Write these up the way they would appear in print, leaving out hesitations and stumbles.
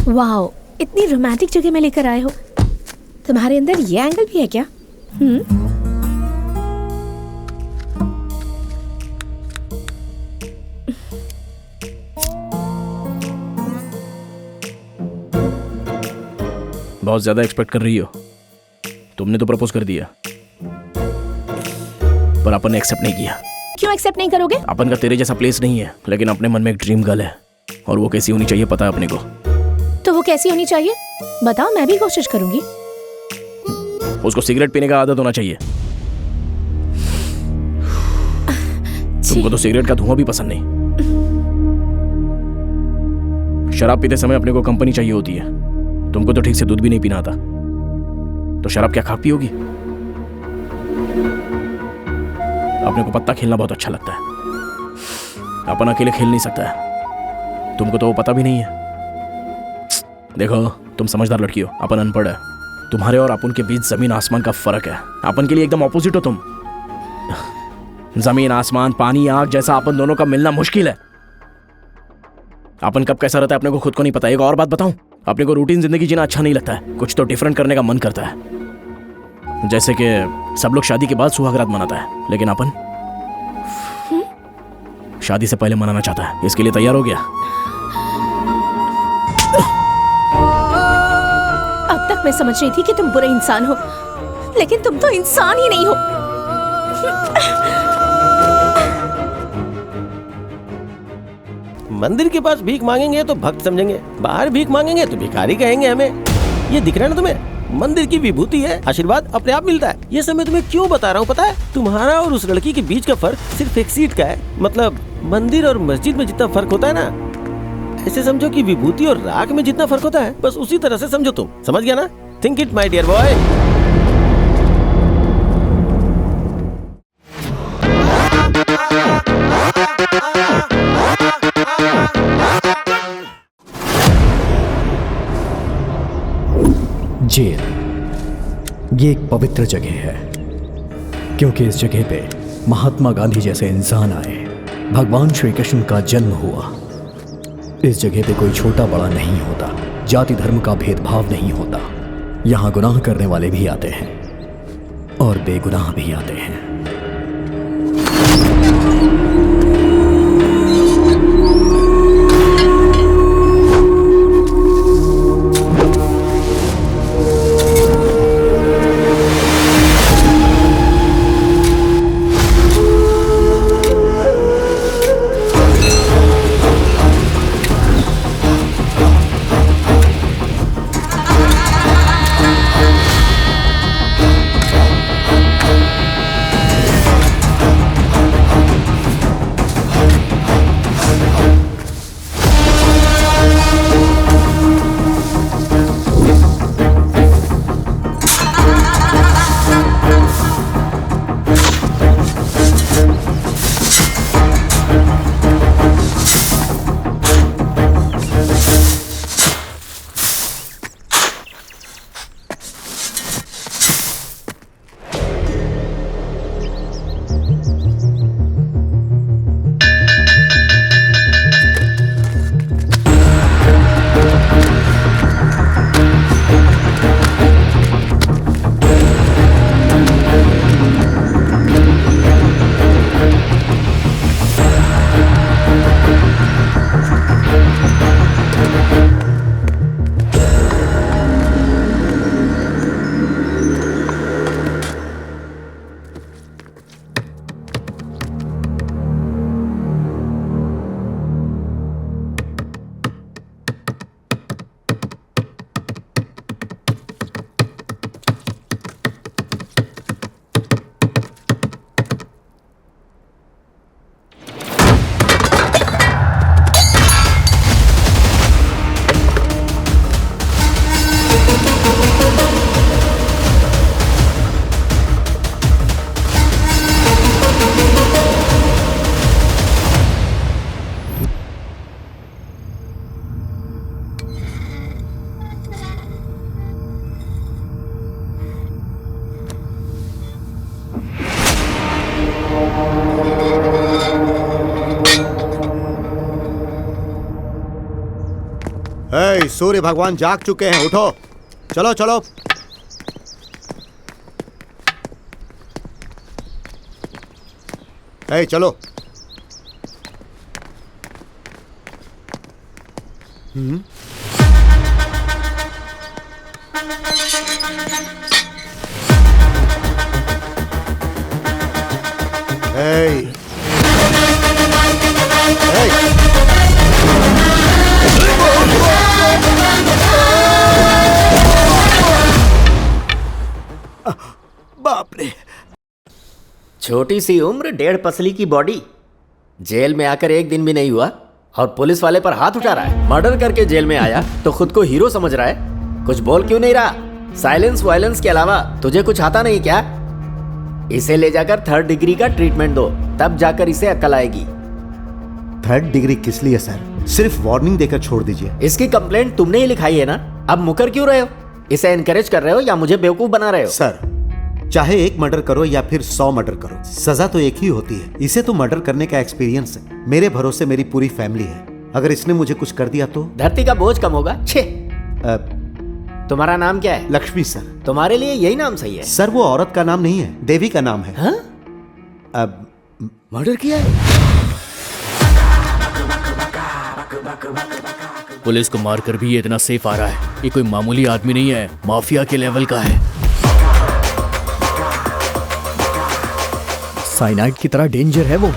Wow, इतनी romantic जगह में लेकर आए हो। तुम्हारे अंदर ये एंगल भी है क्या? बहुत ज्यादा एक्सपेक्ट कर रही हो। तुमने तो प्रपोज कर दिया, पर अपन ने एक्सेप्ट नहीं किया। क्यों एक्सेप्ट नहीं करोगे? अपन का तेरे जैसा प्लेस नहीं है, लेकिन अपने मन में एक ड्रीम गर्ल है, और वो कैसी होनी चाहिए पता है अपने को। तो वो कैसी होनी चाहिए बताओ, मैं भी कोशिश करूंगी। उसको सिगरेट पीने का आदत होना चाहिए। तुमको तो सिगरेट का धुआं भी पसंद नहीं। शराब पीते समय अपने को कंपनी चाहिए होती है। तुमको तो ठीक से दूध भी नहीं पीना आता, तो शराब क्या खा पियोगी? अपने को पत्ता खेलना बहुत अच्छा लगता है। अपन अकेले खेल नहीं सकता है, तुमको तो वो पता भी नहीं है। देखो, तुम समझदार लड़की हो, अपन अनपढ़ है। तुम्हारे और अपन के बीच जमीन आसमान का फर्क है। अपन के लिए एकदम ऑपोजिट हो तुम। जमीन आसमान, पानी आग जैसा अपन दोनों का मिलना मुश्किल है। अपन कब कैसा रहता है अपने को खुद को नहीं पता। एक और बात बताऊं, अपने को रूटीन जिंदगी जीना अच्छा नहीं लगता है। कुछ तो डिफरेंट करने का मन करता है। जैसे कि सब लोग शादी के बाद सुहागरात मनाता है, लेकिन अपन शादी से पहले मनाना चाहता है। इसके लिए तैयार हो गया? अब तक मैं समझ रही थी कि तुम बुरे इंसान हो, लेकिन तुम तो इंसान ही नहीं हो। मंदिर के पास भीख मांगेंगे तो भक्त समझेंगे, बाहर भीख मांगेंगे तो भिखारी कहेंगे हमें। ये दिख रहा है ना तुम्हें? मंदिर की विभूति है, आशीर्वाद अपने आप मिलता है। ये सब मैं तुम्हें क्यों बता रहा हूँ पता है? तुम्हारा और उस लड़की के बीच का फर्क सिर्फ एक सीट का है। मतलब मंदिर और मस्जिद में जितना फर्क होता है ना, ऐसे समझो कि विभूति और राख में जितना फर्क होता है, बस उसी तरह से समझो तुम। समझ गया ना? Think it my dear boy. Jail ये एक पवित्र जगह है, क्योंकि इस जगह पे महात्मा गांधी जैसे इंसान आए, भगवान श्री कृष्ण का जन्म हुआ। इस जगह पे कोई छोटा बड़ा नहीं होता, जाति धर्म का भेदभाव नहीं होता। यहाँ गुनाह करने वाले भी आते हैं और बेगुनाह भी आते हैं। सूर्य भगवान जाग चुके हैं, उठो, चलो चलो। ए, चलो। Hey! Hey! बाप रे! छोटी सी उम्र, 1.5 पसली की बॉडी, जेल में आकर 1 दिन भी नहीं हुआ और पुलिस वाले पर हाथ उठा रहा है। मर्डर करके जेल में आया तो खुद को हीरो समझ रहा है। कुछ बोल क्यों नहीं रहा? साइलेंस वायलेंस के अलावा तुझे कुछ आता नहीं क्या? इसे ले जाकर 3rd डिग्री का ट्रीटमेंट दो, तब जाकर इसे अक्ल आएगी। 3rd डिग्री किस लिए सर? सिर्फ वार्निंग देकर छोड़ दीजिए। इसकी कंप्लेंट तुमने ही लिखाई है ना, अब मुकर क्यों रहे हो? इसे एनकरेज कर रहे हो या मुझे बेवकूफ बना रहे हो? सर, चाहे 1 मर्डर करो या फिर 100 मर्डर करो, सजा तो एक ही होती है। इसे तो मर्डर करने का एक्सपीरियंस है। मेरे भरोसे मेरी पूरी फैमिली है। अगर इसने मुझे कुछ कर दिया तो धरती का बोझ कम होगा। छे। तुम्हारा नाम क्या है? लक्ष्मी सर। तुम्हारे लिए यही नाम सही है? सर, वो औरत का नाम नहीं है, देवी का नाम है। हाँ? अब मर्डर किया है? पुलिस को मारकर भी ये इतना सेफ आ रहा है। ये कोई मामूली आदमी नहीं है, माफिया के लेवल का है। साइनाइड की तरह डेंजर है वो।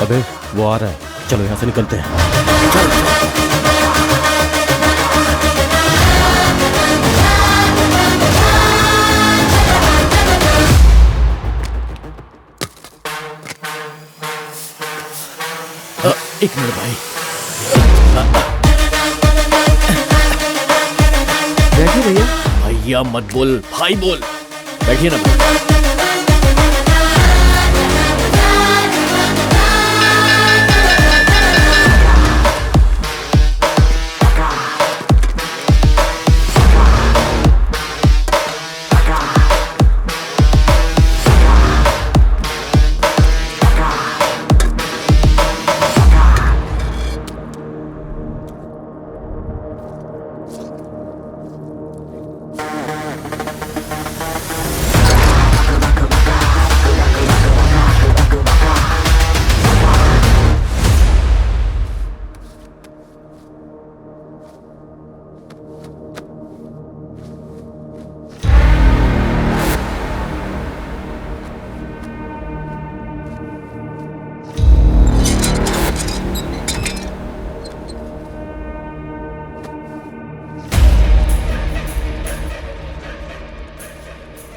अबे वो आ रहा है, चलो यहाँ से निकलते हैं। एक मिनट भाई। बैठिए भैया। भैया मत बोल, भाई बोल। बैठिए ना भाई।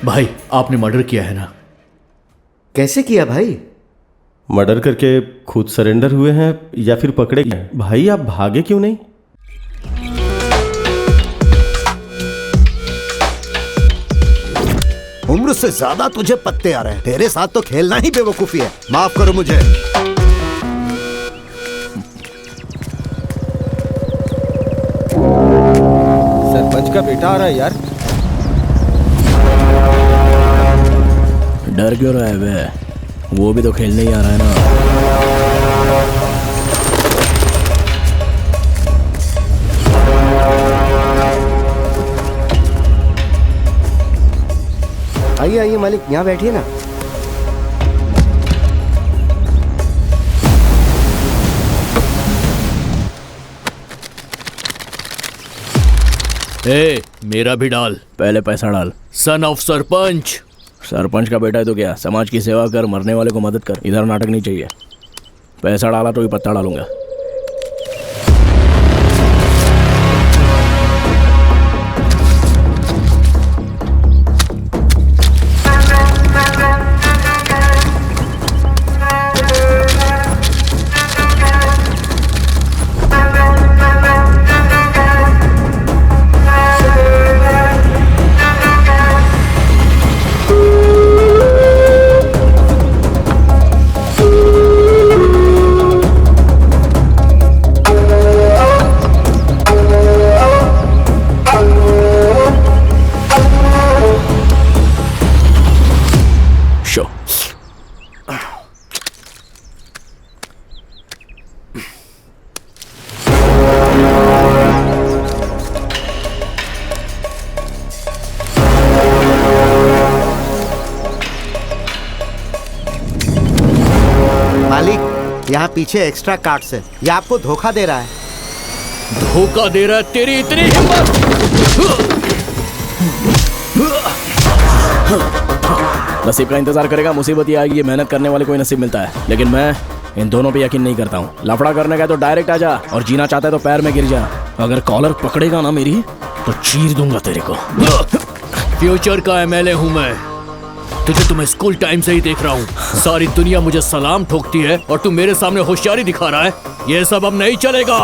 भाई, आपने मर्डर किया है ना? कैसे किया भाई? मर्डर करके खुद सरेंडर हुए हैं या फिर पकड़े गए? भाई आप भागे क्यों नहीं? उम्र से ज्यादा तुझे पत्ते आ रहे हैं। तेरे साथ तो खेलना ही बेवकूफी है। माफ करो मुझे। सरपंच का बेटा आ रहा है यार। डर क्यों रहा है बे? वो भी तो खेलने ही आ रहा है ना। आइए आइए मालिक, यहाँ बैठिए ना। ए, मेरा भी डाल। पहले पैसा डाल। Son of sarpanch. सरपंच का बेटा है तो क्या, समाज की सेवा कर, मरने वाले को मदद कर। इधर नाटक नहीं चाहिए। पैसा डाला तो ही पत्ता डालूंगा। पीछे एक्स्ट्रा कार्ड्स है। ये आपको धोखा दे रहा है। धोखा दे रहा है? तेरी इतनी हिम्मत! नसीब का इंतजार करेगा, मुसीबत ये आएगी। मेहनत करने वाले को ही नसीब मिलता है, लेकिन मैं इन दोनों पे यकीन नहीं करता हूँ। लफड़ा करने का तो डायरेक्ट आ जा, और जीना चाहता है तो पैर में गिर जा। अगर कॉलर पकड़ेगा ना मेरी तो चीर दूंगा तेरे को। फ्यूचर का एमएलए हूँ मैं, तुझे तो मैं स्कूल टाइम से ही देख रहा हूँ। सारी दुनिया मुझे सलाम ठोकती है और तू मेरे सामने होशियारी दिखा रहा है। ये सब अब नहीं चलेगा।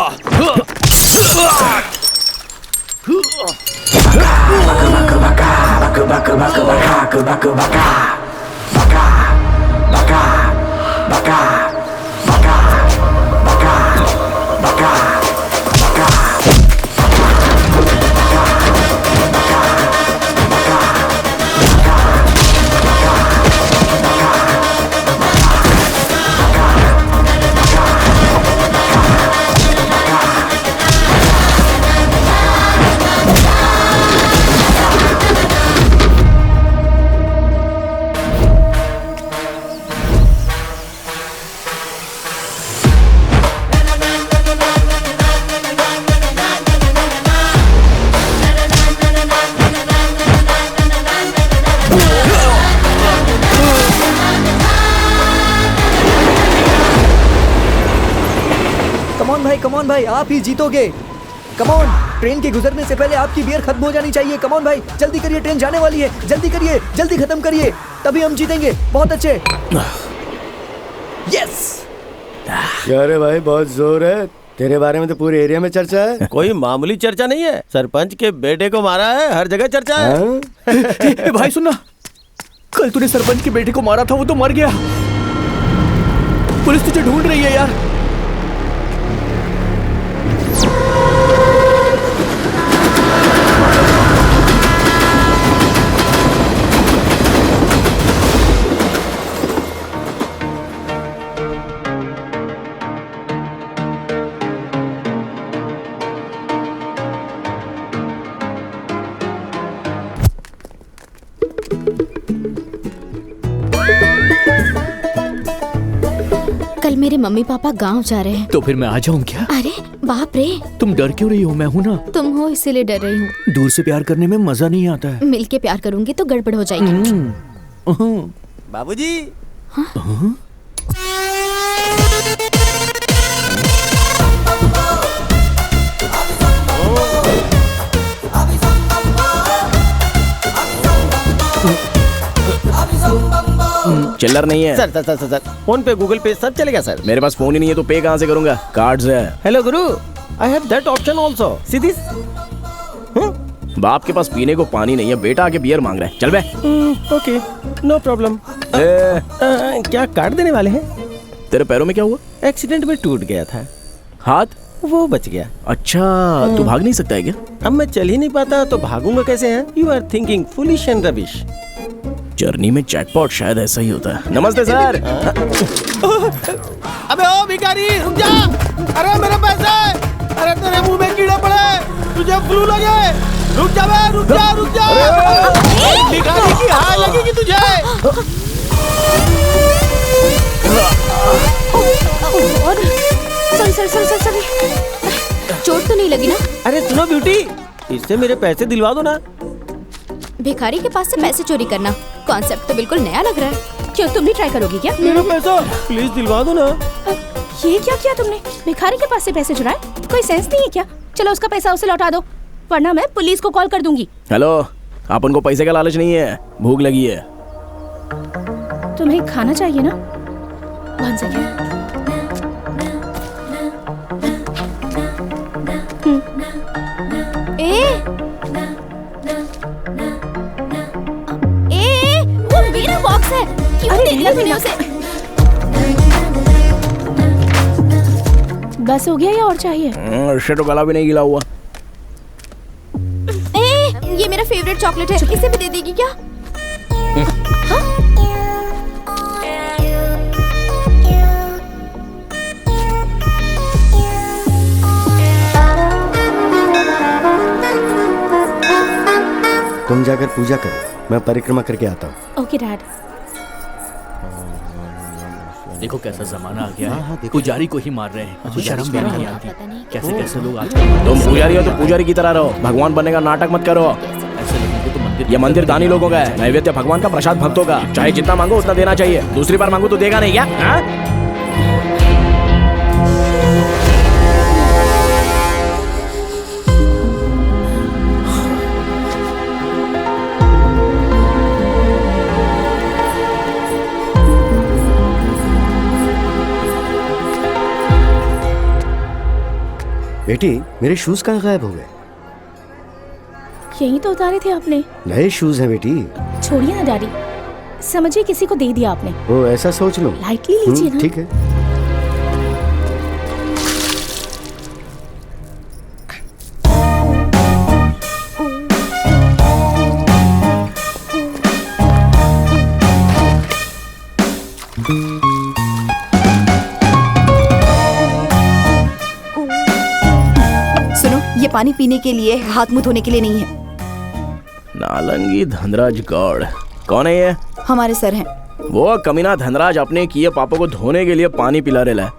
कमॉन भाई, आप ही जीतोगे। कमॉन, ट्रेन के गुजरने से पहले आपकी बियर खत्म हो जानी चाहिए। कमॉन भाई, जल्दी करिए, ट्रेन जाने वाली है। जल्दी करिए, जल्दी खत्म करिए, तभी हम जीतेंगे। बहुत अच्छे। यस। क्या रे भाई, बहुत जोर है तेरे बारे में तो पूरे एरिया में चर्चा है। कोई मामूली चर्चा नहीं है, सरपंच के बेटे को मारा है, हर जगह चर्चा है। भाई सुनना, कल तूने सरपंच के बेटे को मारा था, वो तो मर गया। पुलिस तुझे ढूंढ रही है यार। कल मेरे मम्मी पापा गांव जा रहे हैं। तो फिर मैं आ जाऊं क्या? अरे बाप रे, तुम डर क्यों रही हो? मैं हूं ना। तुम हो इसीलिए डर रही हूँ। दूर से प्यार करने में मजा नहीं आता है। मिलके प्यार करूंगी तो गड़बड़ हो जाएगी। बाबूजी। चिल्लर नहीं है sir sir sir sir phone पे, गूगल पे सब चलेगा सर। मेरे पास फोन ही नहीं है तो पे कहाँ से करूंगा? कार्ड्स है। Hello Guru, I have that option also. See this. बाप के पास पीने को पानी नहीं है, बेटा आके बियर मांग रहा है। चल बे। Okay, no problem. क्या कार्ड देने वाले हैं? तेरे पैरों में क्या हुआ? एक्सीडेंट में टूट गया था हाथ, वो बच गया। अच्छा, तू भाग नहीं सकता है क्या? अब मैं चल ही नहीं पाता तो भागूंगा कैसे? हैं you are thinking foolish and rubbish. Journey में जैकपॉट शायद ऐसा ही होता है। नमस्ते सर। अबे ओ भिखारी, रुक जा। अरे मेरे पैसे, अरे तेरे मुंह में कीड़े पड़े, तुझे फ्लू लगे। रुक जा बे, रुक जा, रुक जा। भिखारी की हाय लगेगी तुझे। सॉरी। चोट तो नहीं लगी ना? अरे सुनो ब्यूटी, इससे मेरे पैसे दिलवा दो ना। भिखारी के पास से पैसे चोरी करना, कॉन्सेप्ट तो बिल्कुल नया लग रहा है। क्यों, तुम भी ट्राई करोगी क्या? मेरा पैसा प्लीज दिलवा दो ना। ये क्या किया तुमने? भिखारी के पास से पैसे चुराए? कोई सेंस नहीं है क्या? चलो उसका पैसा उसे लौटा दो, वरना मैं पुलिस को कॉल कर दूंगी। हेलो, आप उनको पैसे का लालच नहीं है, भूख लगी है। तुम्हें खाना चाहिए ना? 1 सेकेंड। वो मेरा बॉक्स है, क्यों दे दिया तूने उसे? बस हो गया या और चाहिए? इससे तो गला भी नहीं गिला हुआ। ये मेरा फेवरेट चॉकलेट है, इसे भी दे देगी क्या? तुम जाकर पूजा करो, मैं परिक्रमा करके आता हूँ। Okay dad. देखो कैसा जमाना आ गया हाँ, है, देखो। पुजारी को ही मार रहे हैं। शर्म भी नहीं आती। पता नहीं कैसे कैसे लोग आजकल तुम पुजारी हो तो पुजारी की तरह रहो, भगवान बनने का नाटक मत करो। ऐसे लोगों को तो मंदिर ये मंदिर दानी लोगों का है, नैवेद्य भगवान का, प्रसाद भक्तों का। चाहे जितना मांगो उतना देना चाहिए, दूसरी बार मांगो तो देगा नहीं क्या? हाँ? बेटी मेरे शूज कहाँ गायब हो गए? यही तो उतारे थे आपने। नए शूज हैं बेटी। छोड़िए ना डैडी, समझिए किसी को दे दिया आपने। ओ ऐसा सोच लो। लाइटली लीजिए ना। ठीक है। सुनो, ये पानी पीने के लिए, हाथ मुंह धोने के लिए नहीं है। नालंगी धनराज गौड़ कौन है ये? हमारे सर हैं। वो कमीना धनराज अपने किए पापों को धोने के लिए पानी पिला रहा है।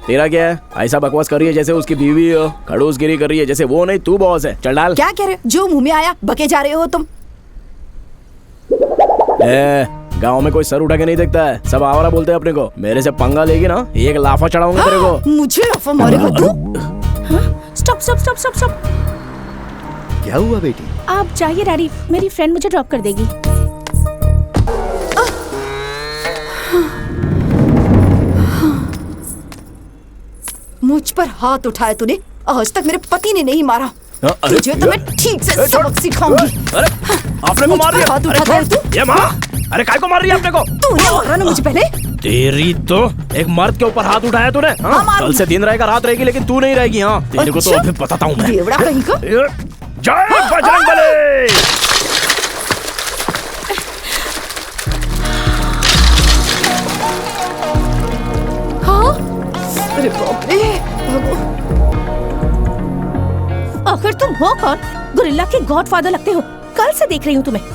तेरा क्या है? ऐसा बकवास कर रही है जैसे उसकी बीवी हो, खड़ूसगिरी कर रही है जैसे वो नहीं तू बॉस है। चल डाल। क्या कह रहे हो? जो मुंह में आया बके जा रहे हो तुम। गांव में कोई सर उठा के नहीं देखता है, सब आवारा बोलते हैं अपने को। मेरे से पंगा लेगी ना, एक लाफा चढ़ाऊंगा तेरे को। मुझे लाफा मारेगा तू? Stop stop stop stop stop. क्या हुआ बेटी? आप जाइए डैडी, मेरी फ्रेंड मुझे ड्रॉप कर देगी। मुझ पर हाथ उठाया तूने, आज तक मेरे पति ने नहीं मारा। अरे, तुझे तो मैं ठीक से सबक सिखाऊंगी। अरे आपने को मार दिया। हाथ अरे उठाता है छोड़। तू? ये माँ, अरे काय को मार रही है अपने को? तूने मारा ना मुझे पहले। तेरी तो एक मर्द के ऊपर हाथ उठाया तूने। हाँ? मारूंगी। कल से दिन रहेगा रात रहेगी, लेकिन तू नहीं रहेगी। हाँ तेरे को तो अच्छा? अभी बताता हूँ मैं। देवड़ा कहीं का। जय बजरंग बली। हाँ? अरे बाप रे, भगवान। आखिर तुम हो कौन? गोरिल्ला के गॉडफादर लगते हो। कल से देख रही हूँ तुम्हें।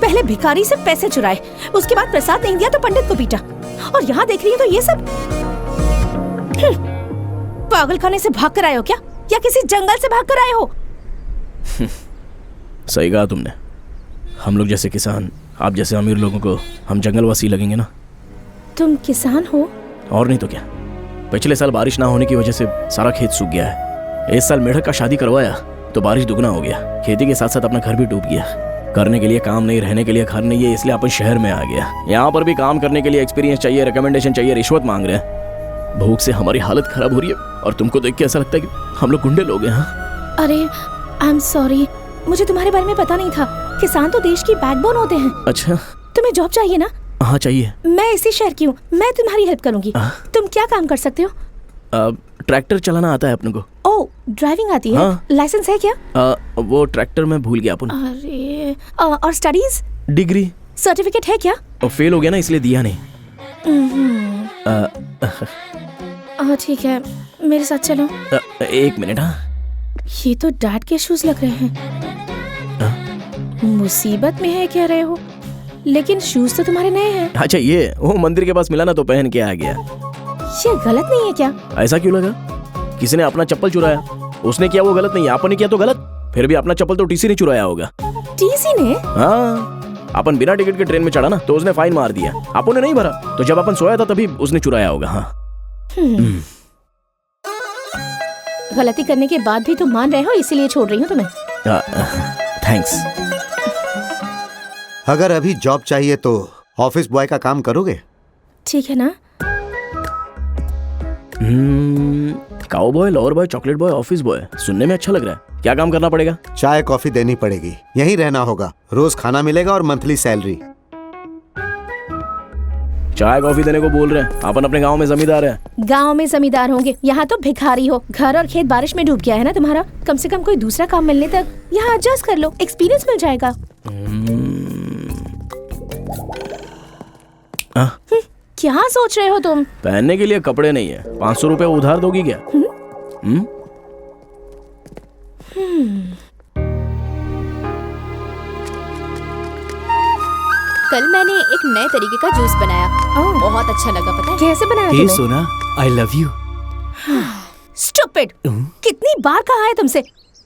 पहले भिखारी से पैसे चुराए, उसके बाद प्रसाद नहीं दिया तो पंडित को पीटा, और यहाँ देख रही हूँ तो ये सब। पागल खाने से भाग कर आए हो क्या, या किसी जंगल से भाग कर आए हो? सही कहा तुमने। हम लोग जैसे किसान, आप जैसे अमीर लोगों को हम जंगलवासी लगेंगे ना। तुम किसान हो? और नहीं तो क्या। पिछले साल बारिश ना होने की वजह से सारा खेत सूख गया है। इस साल मेढक का शादी करवाया तो बारिश दुगना हो गया। खेती के साथ साथ अपना घर भी डूब गया। करने के लिए काम नहीं, रहने के लिए घर नहीं है, इसलिए अपन शहर में आ गया। यहाँ पर भी काम करने के लिए एक्सपीरियंस चाहिए, रिकमेंडेशन चाहिए, रिश्वत मांग रहे हैं। भूख से हमारी हालत खराब हो रही है, और तुमको देख के ऐसा लगता है कि हम लोग गुंडे लोग हैं। हाँ? अरे आई एम सॉरी, मुझे तुम्हारे बारे में पता नहीं था। किसान तो देश की बैकबोन होते हैं। अच्छा, तुम्हें जॉब चाहिए ना? हाँ चाहिए। मैं इसी शहर की हूँ, मैं तुम्हारी हेल्प करूंगी। तुम क्या काम कर सकते हो? ट्रैक्टर चलाना आता है अपने को। ओह, ड्राइविंग आती है? हाँ। लाइसेंस है क्या? वो ट्रैक्टर में भूल गया अपन। अरे और स्टडीज? डिग्री सर्टिफिकेट है क्या? फेल हो गया ना, इसलिए दिया नहीं। ठीक है, मेरे साथ चलो। एक मिनट। हाँ ये तो डैड के शूज लग रहे हैं। मुसीबत में है कह रहे हो, लेकिन शूज तो तुम्हारे नए हैं। अच्छा, ये वो मंदिर के पास मिला ना तो पहन के आ गया। ये गलत नहीं है क्या? ऐसा क्यों लगा? किसी ने अपना चप्पल चुराया, उसने किया वो गलत नहीं है, अपन ने किया तो गलत। फिर भी अपना चप्पल तो टीसी ने चुराया होगा। टीसी ने? हाँ, अपन बिना टिकट के ट्रेन में चढ़ा ना तो उसने फाइन मार दिया, अपन ने नहीं भरा। तो जब अपन सोया था तभी उसने चुराया होगा। हाँ गलती करने के बाद भी तुम मान रहे हो, इसीलिए छोड़ रही हूँ तुम्हें। थैंक्स। अगर अभी जॉब चाहिए तो ऑफिस बॉय का काम करोगे? ठीक है ना? Cow boy, lower boy, chocolate boy, office boy, सुनने में अच्छा लग रहा है। क्या काम करना पड़ेगा? चाय कॉफी देनी पड़ेगी, यहीं रहना होगा, रोज खाना मिलेगा और मंथली सैलरी। चाय कॉफी देने को बोल रहे हैं, अपन अपने गांव में जमींदार है। गांव में जमींदार होंगे, यहाँ तो भिखारी हो। घर और खेत बारिश में डूब गया है ना तुम्हारा। कम से कम कोई दूसरा काम मिलने तक यहाँ एडजस्ट कर लो, एक्सपीरियंस मिल जाएगा। क्या सोच रहे हो तुम? पहनने के लिए कपड़े नहीं है, 500 रुपए उधार दोगी क्या? कल मैंने एक नए तरीके का जूस बनाया। बहुत अच्छा लगा, पता है? कैसे बनाया हे तुमने? सोना, आई लव यू। स्टूपिड! कितनी बार कहा है तुमसे,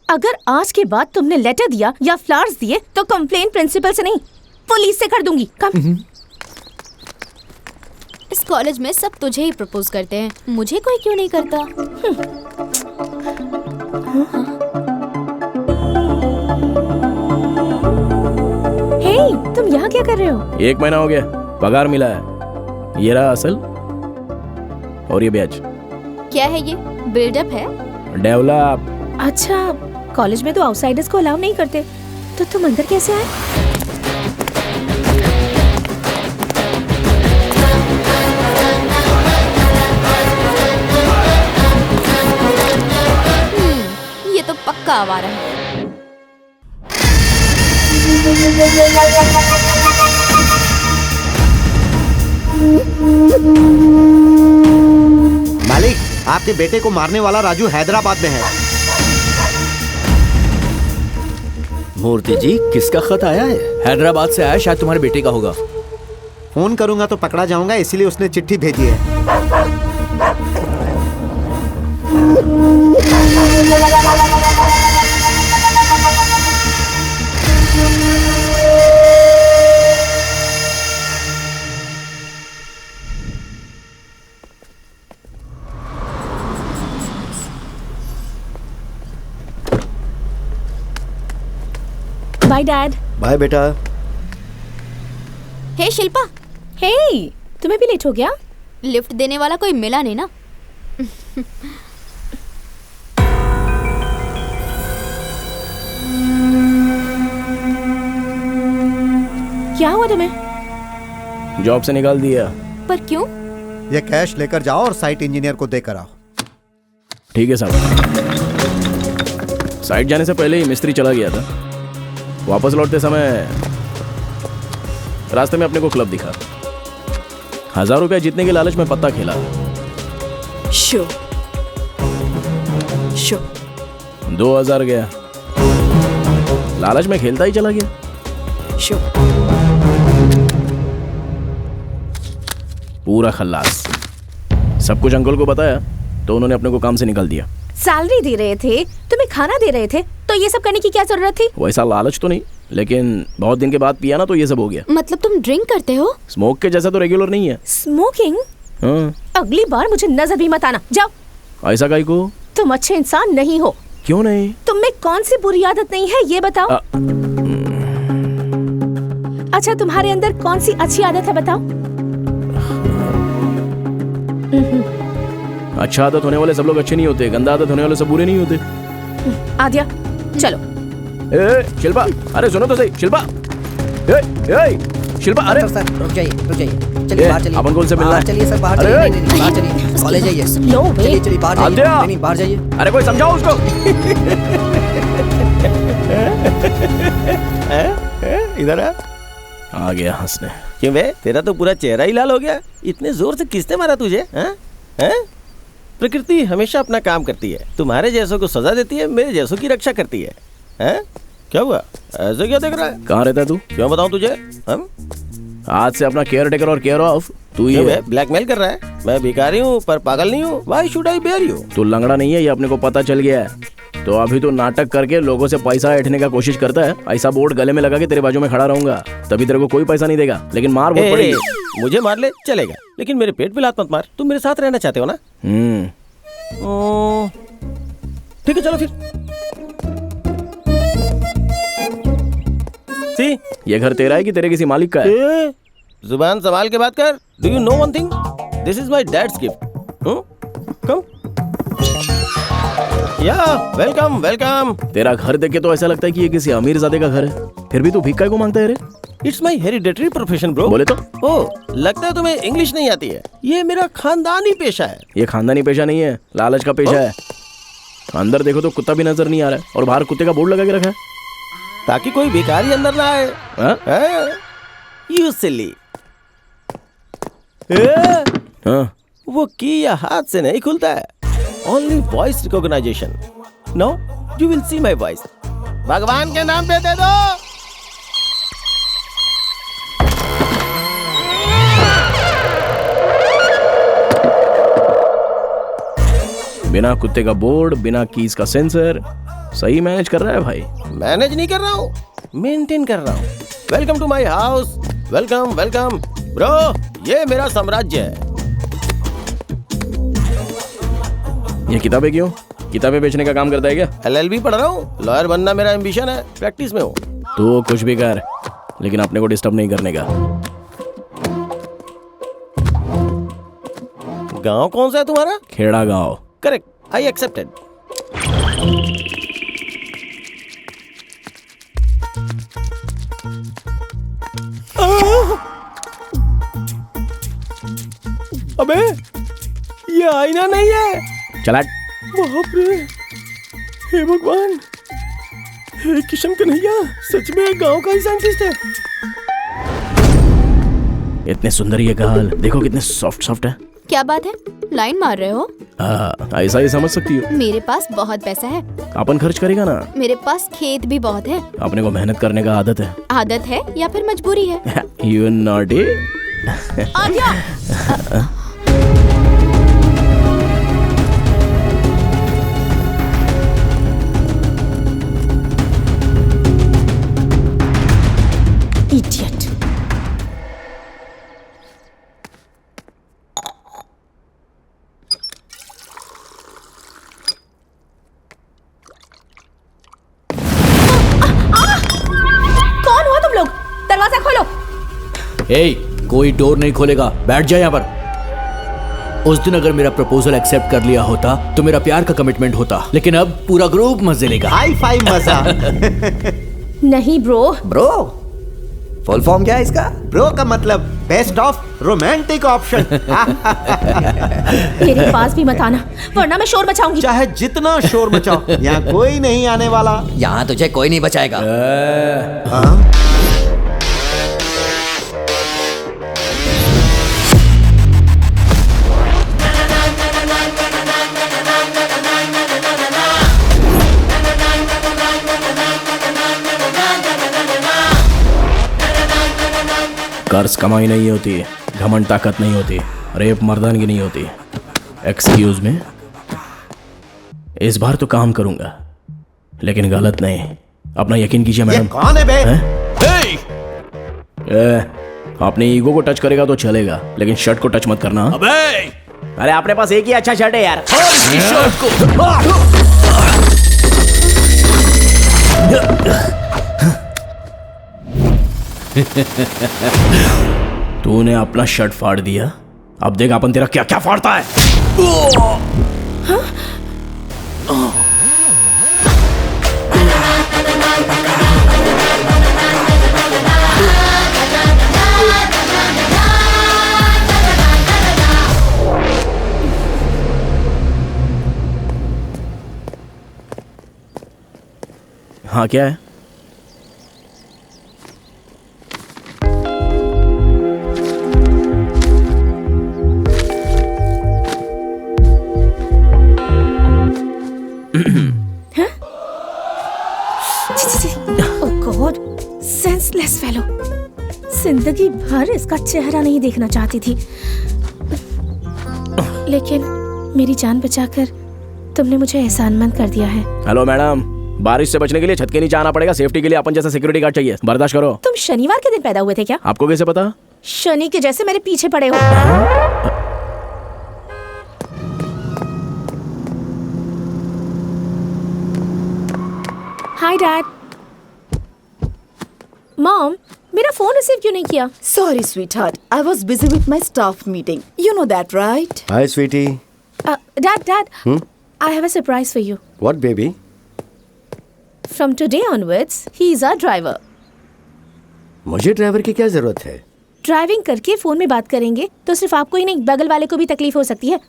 अगर आज के बाद तुमने लेटर दिया या फ्लावर्स दिए तो कंप्लेन प्रिंसिपल से नहीं, पुलिस से कर दूंगी। कम। इस कॉलेज में सब तुझे ही प्रपोज करते हैं, मुझे कोई क्यों नहीं करता? हे, तुम यहाँ क्या कर रहे हो? 1 महीना हो गया, पगार मिला है। ये रहा असल और ये ब्याज। क्या है ये? बिल्डअप है? डेवलप। अच्छा, कॉलेज में तो आउटसाइडर्स को अलाउ नहीं करते, तो तुम अंदर कैसे आए? ये तो पक्का आवारा है। मालिक, आपके बेटे को मारने वाला राजू हैदराबाद में है। मूर्ति जी, किसका खत आया है? हैदराबाद से आया, शायद तुम्हारे बेटे का होगा। फोन करूंगा तो पकड़ा जाऊंगा, इसीलिए उसने चिट्ठी भेजी है। Bye dad. बाय बेटा। हे शिल्पा, हे, तुम्हें भी लेट हो गया? लिफ्ट देने वाला कोई मिला नहीं ना? क्या हुआ तुम्हें? जॉब से निकाल दिया। पर क्यों? ये कैश लेकर जाओ और साइट इंजीनियर को देकर आओ। ठीक है साहब। साइट जाने से पहले ही मिस्त्री चला गया था। वापस लौटते समय रास्ते में अपने को क्लब दिखा। 1000 रुपया जीतने के लालच में पत्ता खेला। शो 2000 गया। लालच में खेलता ही चला गया। पूरा खल्लास। सब कुछ अंकल को बताया तो उन्होंने अपने को काम से निकाल दिया। सैलरी दे रहे थे, तुम्हें खाना दे रहे थे, तो ये सब करने की क्या जरूरत थी? वैसा लालच तो नहीं, लेकिन बहुत दिन के बाद पिया ना तो ये सब हो गया। मतलब तुम ड्रिंक करते हो? स्मोक के जैसा तो रेगुलर नहीं है। स्मोकिंग? हाँ। अगली बार मुझे नजर भी मत आना, जाओ। ऐसा काहे को? तुम अच्छे इंसान नहीं हो। क्यों नहीं? तुम में कौन सी बुरी आदत नहीं है ये बताओ। अच्छा, तुम्हारे अंदर कौन सी अच्छी आदत है बताओ। अच्छा आदत होने वाले सब लोग अच्छे नहीं होते, गंदा आदत होने वाले सब बुरे नहीं होते। आद्या, चलो। ए शिल्पा, अरे सुनो तो सही। शिल्पा, शिल्पा, अरे सर रुक जाइए चलिए बाहर चलिए। अपन कौन से मिलना है? चलिए सर बाहर चलिए। नहीं बाहर चलिए, कॉलेज जाइए। चलिए बाहर जाइए। नहीं बाहर जाइए। अरे कोई समझाओ उसको। इधर आ गया हंसने। क्यों बे, तेरा तो पूरा चेहरा ही लाल हो गया। इतने जोर से किसने मारा तुझे? हैं? प्रकृति हमेशा अपना काम करती है। तुम्हारे जैसों को सजा देती है, मेरे जैसों की रक्षा करती है। हैं? क्या हुआ? ऐसे क्या देख रहा है? कहाँ रहता है तू? क्यों बताऊं तुझे? हम आज से अपना केयर टेकर और केयर ऑफ तू ही है। ब्लैकमेल कर रहा है? मैं भिखारी हूँ पर पागल नहीं हूँ। Why should I bear you? तू लंगड़ा नहीं है, ये अपने को पता चल गया है। तो अभी तो नाटक करके लोगों से पैसा ऐंठने का कोशिश करता है। ऐसा बोर्ड गले में लगा के तेरे बाजू में खड़ा रहूंगा, तभी तेरे को कोई पैसा नहीं देगा, लेकिन मार बहुत पड़ेगी। मुझे मार ले चलेगा, लेकिन मेरे पेट पे लात मत मार। तुम मेरे साथ रहना चाहते हो ना? ठीक है चलो फिर। सी, ये घर तेरा है कि तेरे किसी मालिक का है? जुबान संभाल के बात कर। Do you know one thing? This is my dad's gift. Come. या वेलकम वेलकम। तेरा घर देख के तो ऐसा लगता है कि ये किसी अमीरजादे का घर है, फिर भी तू भिक्का को मांगता है रे? It's my hereditary profession bro. बोले तो? ओ, लगता है तुम्हें इंग्लिश नहीं आती है। ये मेरा खानदानी पेशा है। ये खानदानी पेशा नहीं है, लालच का पेशा है। अंदर देखो तो कुत्ता भी नजर नहीं आ रहा है, और बाहर कुत्ते का बोर्ड लगा के रखा है ताकि कोई भिखारी अंदर ना आए। You silly। वो की या हाथ से नहीं खुलता है, only voice recognition. No, you will see my voice. भगवान के नाम पे दे दो। बिना कुत्ते का बोर्ड, बिना कीज का सेंसर, सही मैनेज कर रहा है भाई। मैनेज नहीं कर रहा हूँ, मेंटेन कर रहा हूँ। Welcome to my house, welcome welcome bro, ये मेरा साम्राज्य है। ये किताबें क्यों? किताबें बेचने का काम करता है क्या? LLB पढ़ रहा हूँ, लॉयर बनना मेरा एम्बिशन है, प्रैक्टिस में हूँ। तो कुछ भी कर, लेकिन अपने को डिस्टर्ब नहीं करने का। गांव कौन सा है तुम्हारा? खेड़ा गांव। Correct, I accepted. अबे ये आईना नहीं है। चला। बाप रे, हे भगवान, हे किशन कन्हैया, सच में गांव का ही साइंटिस्ट है। इतने सुंदर ये गाल, देखो कितने सॉफ्ट सॉफ्ट है। क्या बात है, लाइन मार रहे हो? ऐसा ही समझ सकती हो। मेरे पास बहुत पैसा है। अपन खर्च करेगा ना। मेरे पास खेत भी बहुत है। अपने को मेहनत करने का आदत है। आदत है या फिर मजबूरी है? You naughty। Idiot। कौन हो तुम लोग? दरवाजा खोलो। कोई डोर नहीं खोलेगा, बैठ जाए यहाँ पर। उस दिन अगर मेरा प्रपोजल एक्सेप्ट कर लिया होता तो मेरा प्यार का कमिटमेंट होता, लेकिन अब पूरा ग्रुप मजे लेगा। हाई फाई मजा। नहीं ब्रो। ब्रो फुल फॉर्म क्या है इसका? ब्रो का मतलब बेस्ट ऑफ रोमांटिक ऑप्शन। मेरे पास भी मत आना, वरना मैं शोर मचाऊंगी। चाहे जितना शोर मचाओ, यहाँ कोई नहीं आने वाला। यहाँ तुझे कोई नहीं बचाएगा। कर्ज कमाई नहीं होती, घमंड ताकत नहीं होती, रेप मर्दानगी नहीं होती। एक्सक्यूज में, इस बार तो काम करूंगा, लेकिन गलत नहीं। अपना यकीन कीजिए मैडम। कौन है बे? अपने ईगो को टच करेगा तो चलेगा, लेकिन शर्ट को टच मत करना। अबे! अरे अपने पास एक ही अच्छा शर्ट है यार। शर्ट को तूने अपना शर्ट फाड़ दिया, अब देख अपन तेरा क्या क्या फाड़ता है। हाँ क्या है? Senseless fellow. जिंदगी भर इसका चेहरा नहीं देखना चाहती थी, लेकिन मेरी जान बचाकर तुमने मुझे एहसानमंद कर दिया है। हेलो मैडम, बारिश से बचने के लिए छत के नीचे आना पड़ेगा। सेफ्टी के लिए अपन जैसा सिक्योरिटी गार्ड चाहिए, बर्दाश्त करो। तुम शनिवार के दिन पैदा हुए थे क्या? आपको कैसे पता? शनि के जैसे मेरे पीछे पड़े हो। Hi dad. मॉम, मेरा फोन रिसीव क्यों नहीं किया? Sorry, sweetheart. I was busy with my staff meeting. You know that, right? Hi, sweetie. Dad, I have a surprise for you. What, baby? From today onwards, he is our driver. मुझे driver की क्या जरूरत है? Driving करके phone में बात करेंगे तो सिर्फ आपको ही नहीं, बगल वाले को भी तकलीफ हो सकती है।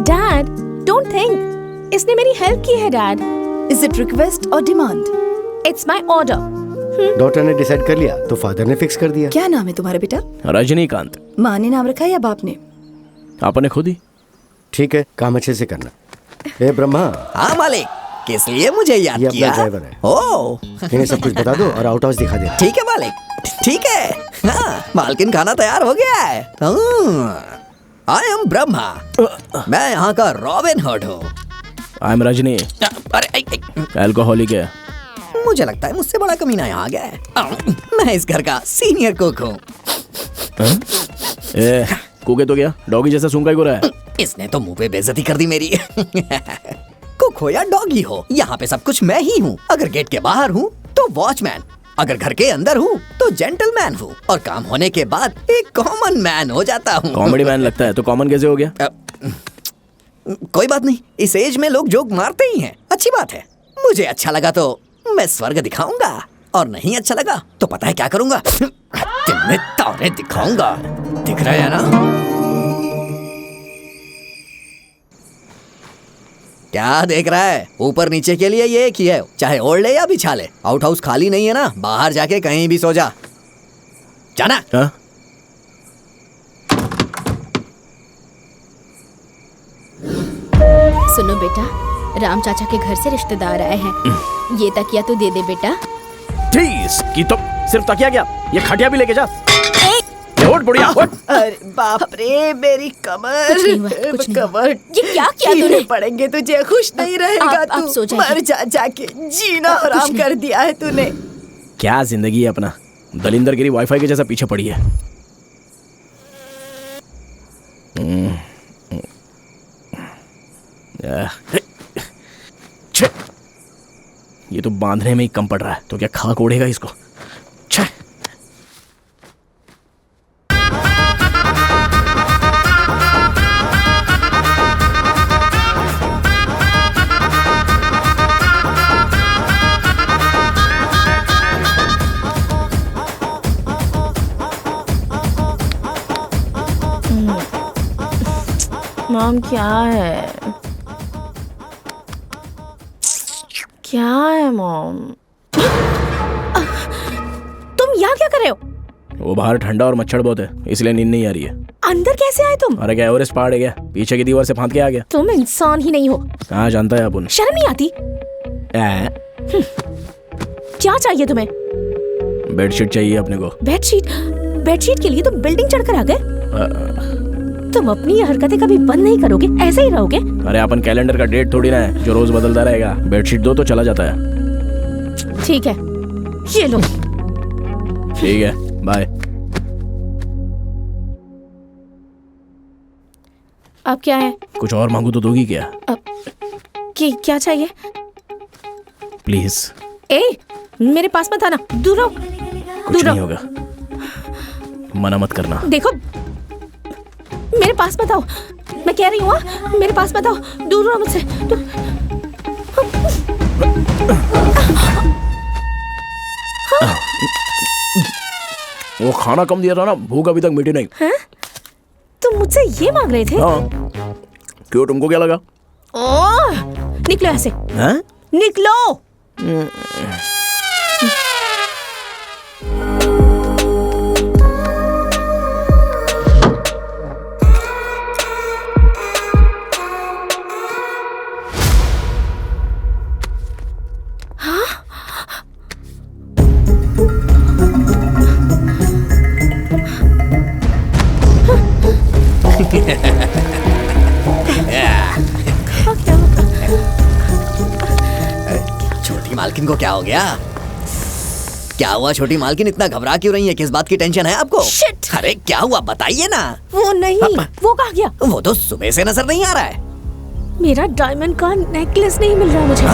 Dad, don't think. इसने मेरी हेल्प की है dad. Is it request or demand? It's my order. Daughter ने डिसाइड कर लिया तो फादर ने फिक्स कर दिया। क्या नाम है तुम्हारे बेटा? रजनीकांत। माँ ने नाम रखा है या बाप ने? आपने खुद ही। ठीक है, काम अच्छे से करना। ए ब्रह्मा। हाँ मालिक, किस लिए मुझे याद ये किया? अपना ड्राइवर है। ओह, इन्हें सब कुछ बता दो और आउट हाउस दिखा दे। ठीक है मालिक, ठीक है। हाँ, मालकिन खाना तैयार हो गया है। आई एम ब्रह्मा, मैं यहाँ का रॉबिन हुड हूँ। आई एम रजनी, अरे अल्कोहलिक है। मुझे लगता है मुझसे बड़ा कमीना यहाँ आ गया है। मैं इस घर का सीनियर कुक हूँ। कुके तो क्या डॉगी जैसा सूंघ को रहा है? इसने तो मुंह पे बेइज्जती कर दी मेरी। कुक हो या डॉगी हो, यहाँ पे सब कुछ मैं ही हूँ। अगर गेट के बाहर हूँ तो वॉचमैन, अगर घर के अंदर हूँ तो जेंटलमैन हूँ, और काम होने के बाद एक कॉमन मैन हो जाता हूँ। कॉमेडी मैन लगता है, तो कॉमन कैसे हो गया? कोई बात नहीं, इस एज में लोग जोक मारते ही हैं, अच्छी बात है। मुझे अच्छा लगा तो मैं स्वर्ग दिखाऊंगा, और नहीं अच्छा लगा तो पता है क्या करूंगा? तुम्हें तारे दिखाऊंगा। दिख रहा है ना? क्या देख रहा है? ऊपर नीचे के लिए ये एक ही है, चाहे ओढ़ ले या बिछा ले। आउट हाउस खाली नहीं है ना, बाहर जाके कहीं भी सो जा। जाना? सुनो बेटा, राम चाचा के घर से रिश्तेदार आए हैं। ये तकिया तू दे दे बेटा। की तो सिर्फ तकिया क्या, ये खटिया भी लेके जा। उठ बुढ़िया उठ। अरे बाप रे, मेरी कमर। कुछ नहीं हुआ, कुछ नहीं। कमर ये क्या किया तूने? पड़ेंगे तुझे, खुश नहीं रहेगा आप तू। सो जाइए। मर जा जाके, जीना हराम कर दिया है तूने। क्या जिंदगी है अपना, दलिंदर गिरी वाईफाई के जैसा पीछे पड़ी है। ये तो बांधने में ही कम पड़ रहा है, तो क्या खाक ओढ़ेगा इसको? मॉम क्या है, क्या है मॉम? तुम यहाँ क्या कर रहे हो? वो बाहर ठंडा और मच्छर बहुत है, इसलिए नींद नहीं आ रही है। अंदर कैसे आए तुम? अरे क्या एवरेस्ट पहाड़ है क्या, पीछे की दीवार से फांद के आ गया। तुम इंसान ही नहीं हो। कहाँ जानता है अपन? शर्म नहीं आती? क्या चाहिए तुम्हें? बेडशीट चाहिए अपने को। बेडशीट? बेडशीट के लिए तुम बिल्डिंग चढ़कर आ गए? तुम अपनी ये हरकतें कभी बंद नहीं करोगे, ऐसे ही रहोगे? अरे अपन कैलेंडर का डेट थोड़ी ना है जो रोज बदलता रहेगा। बेडशीट दो तो चला जाता है। ठीक है, ये लो। ठीक है, बाय। अब क्या है? कुछ और मांगू तो दोगी क्या? क्या चाहिए? प्लीज। मेरे पास मत आना, दूर रहो। कुछ नहीं होगा, मना मत करना। देखो, मेरे पास मत आओ, मैं कह रही हूँ, मेरे पास मत आओ, दूर रहो मुझसे। वो खाना कम दिया था ना, भूख अभी तक मिटी नहीं। हाँ? तुम मुझसे ये मांग रहे थे? हाँ। क्यों, तुमको क्या लगा? निकलो ऐसे। हाँ? निकलो। छोटी मालकिन को क्या हो गया? क्या हुआ छोटी मालकिन, इतना घबरा क्यों रही है? किस बात की टेंशन है आपको? Shit! अरे क्या हुआ बताइए ना। वो नहीं, वो कहाँ गया? वो तो सुबह से नजर नहीं आ रहा है। मेरा डायमंड का नेकलेस नहीं मिल रहा मुझे।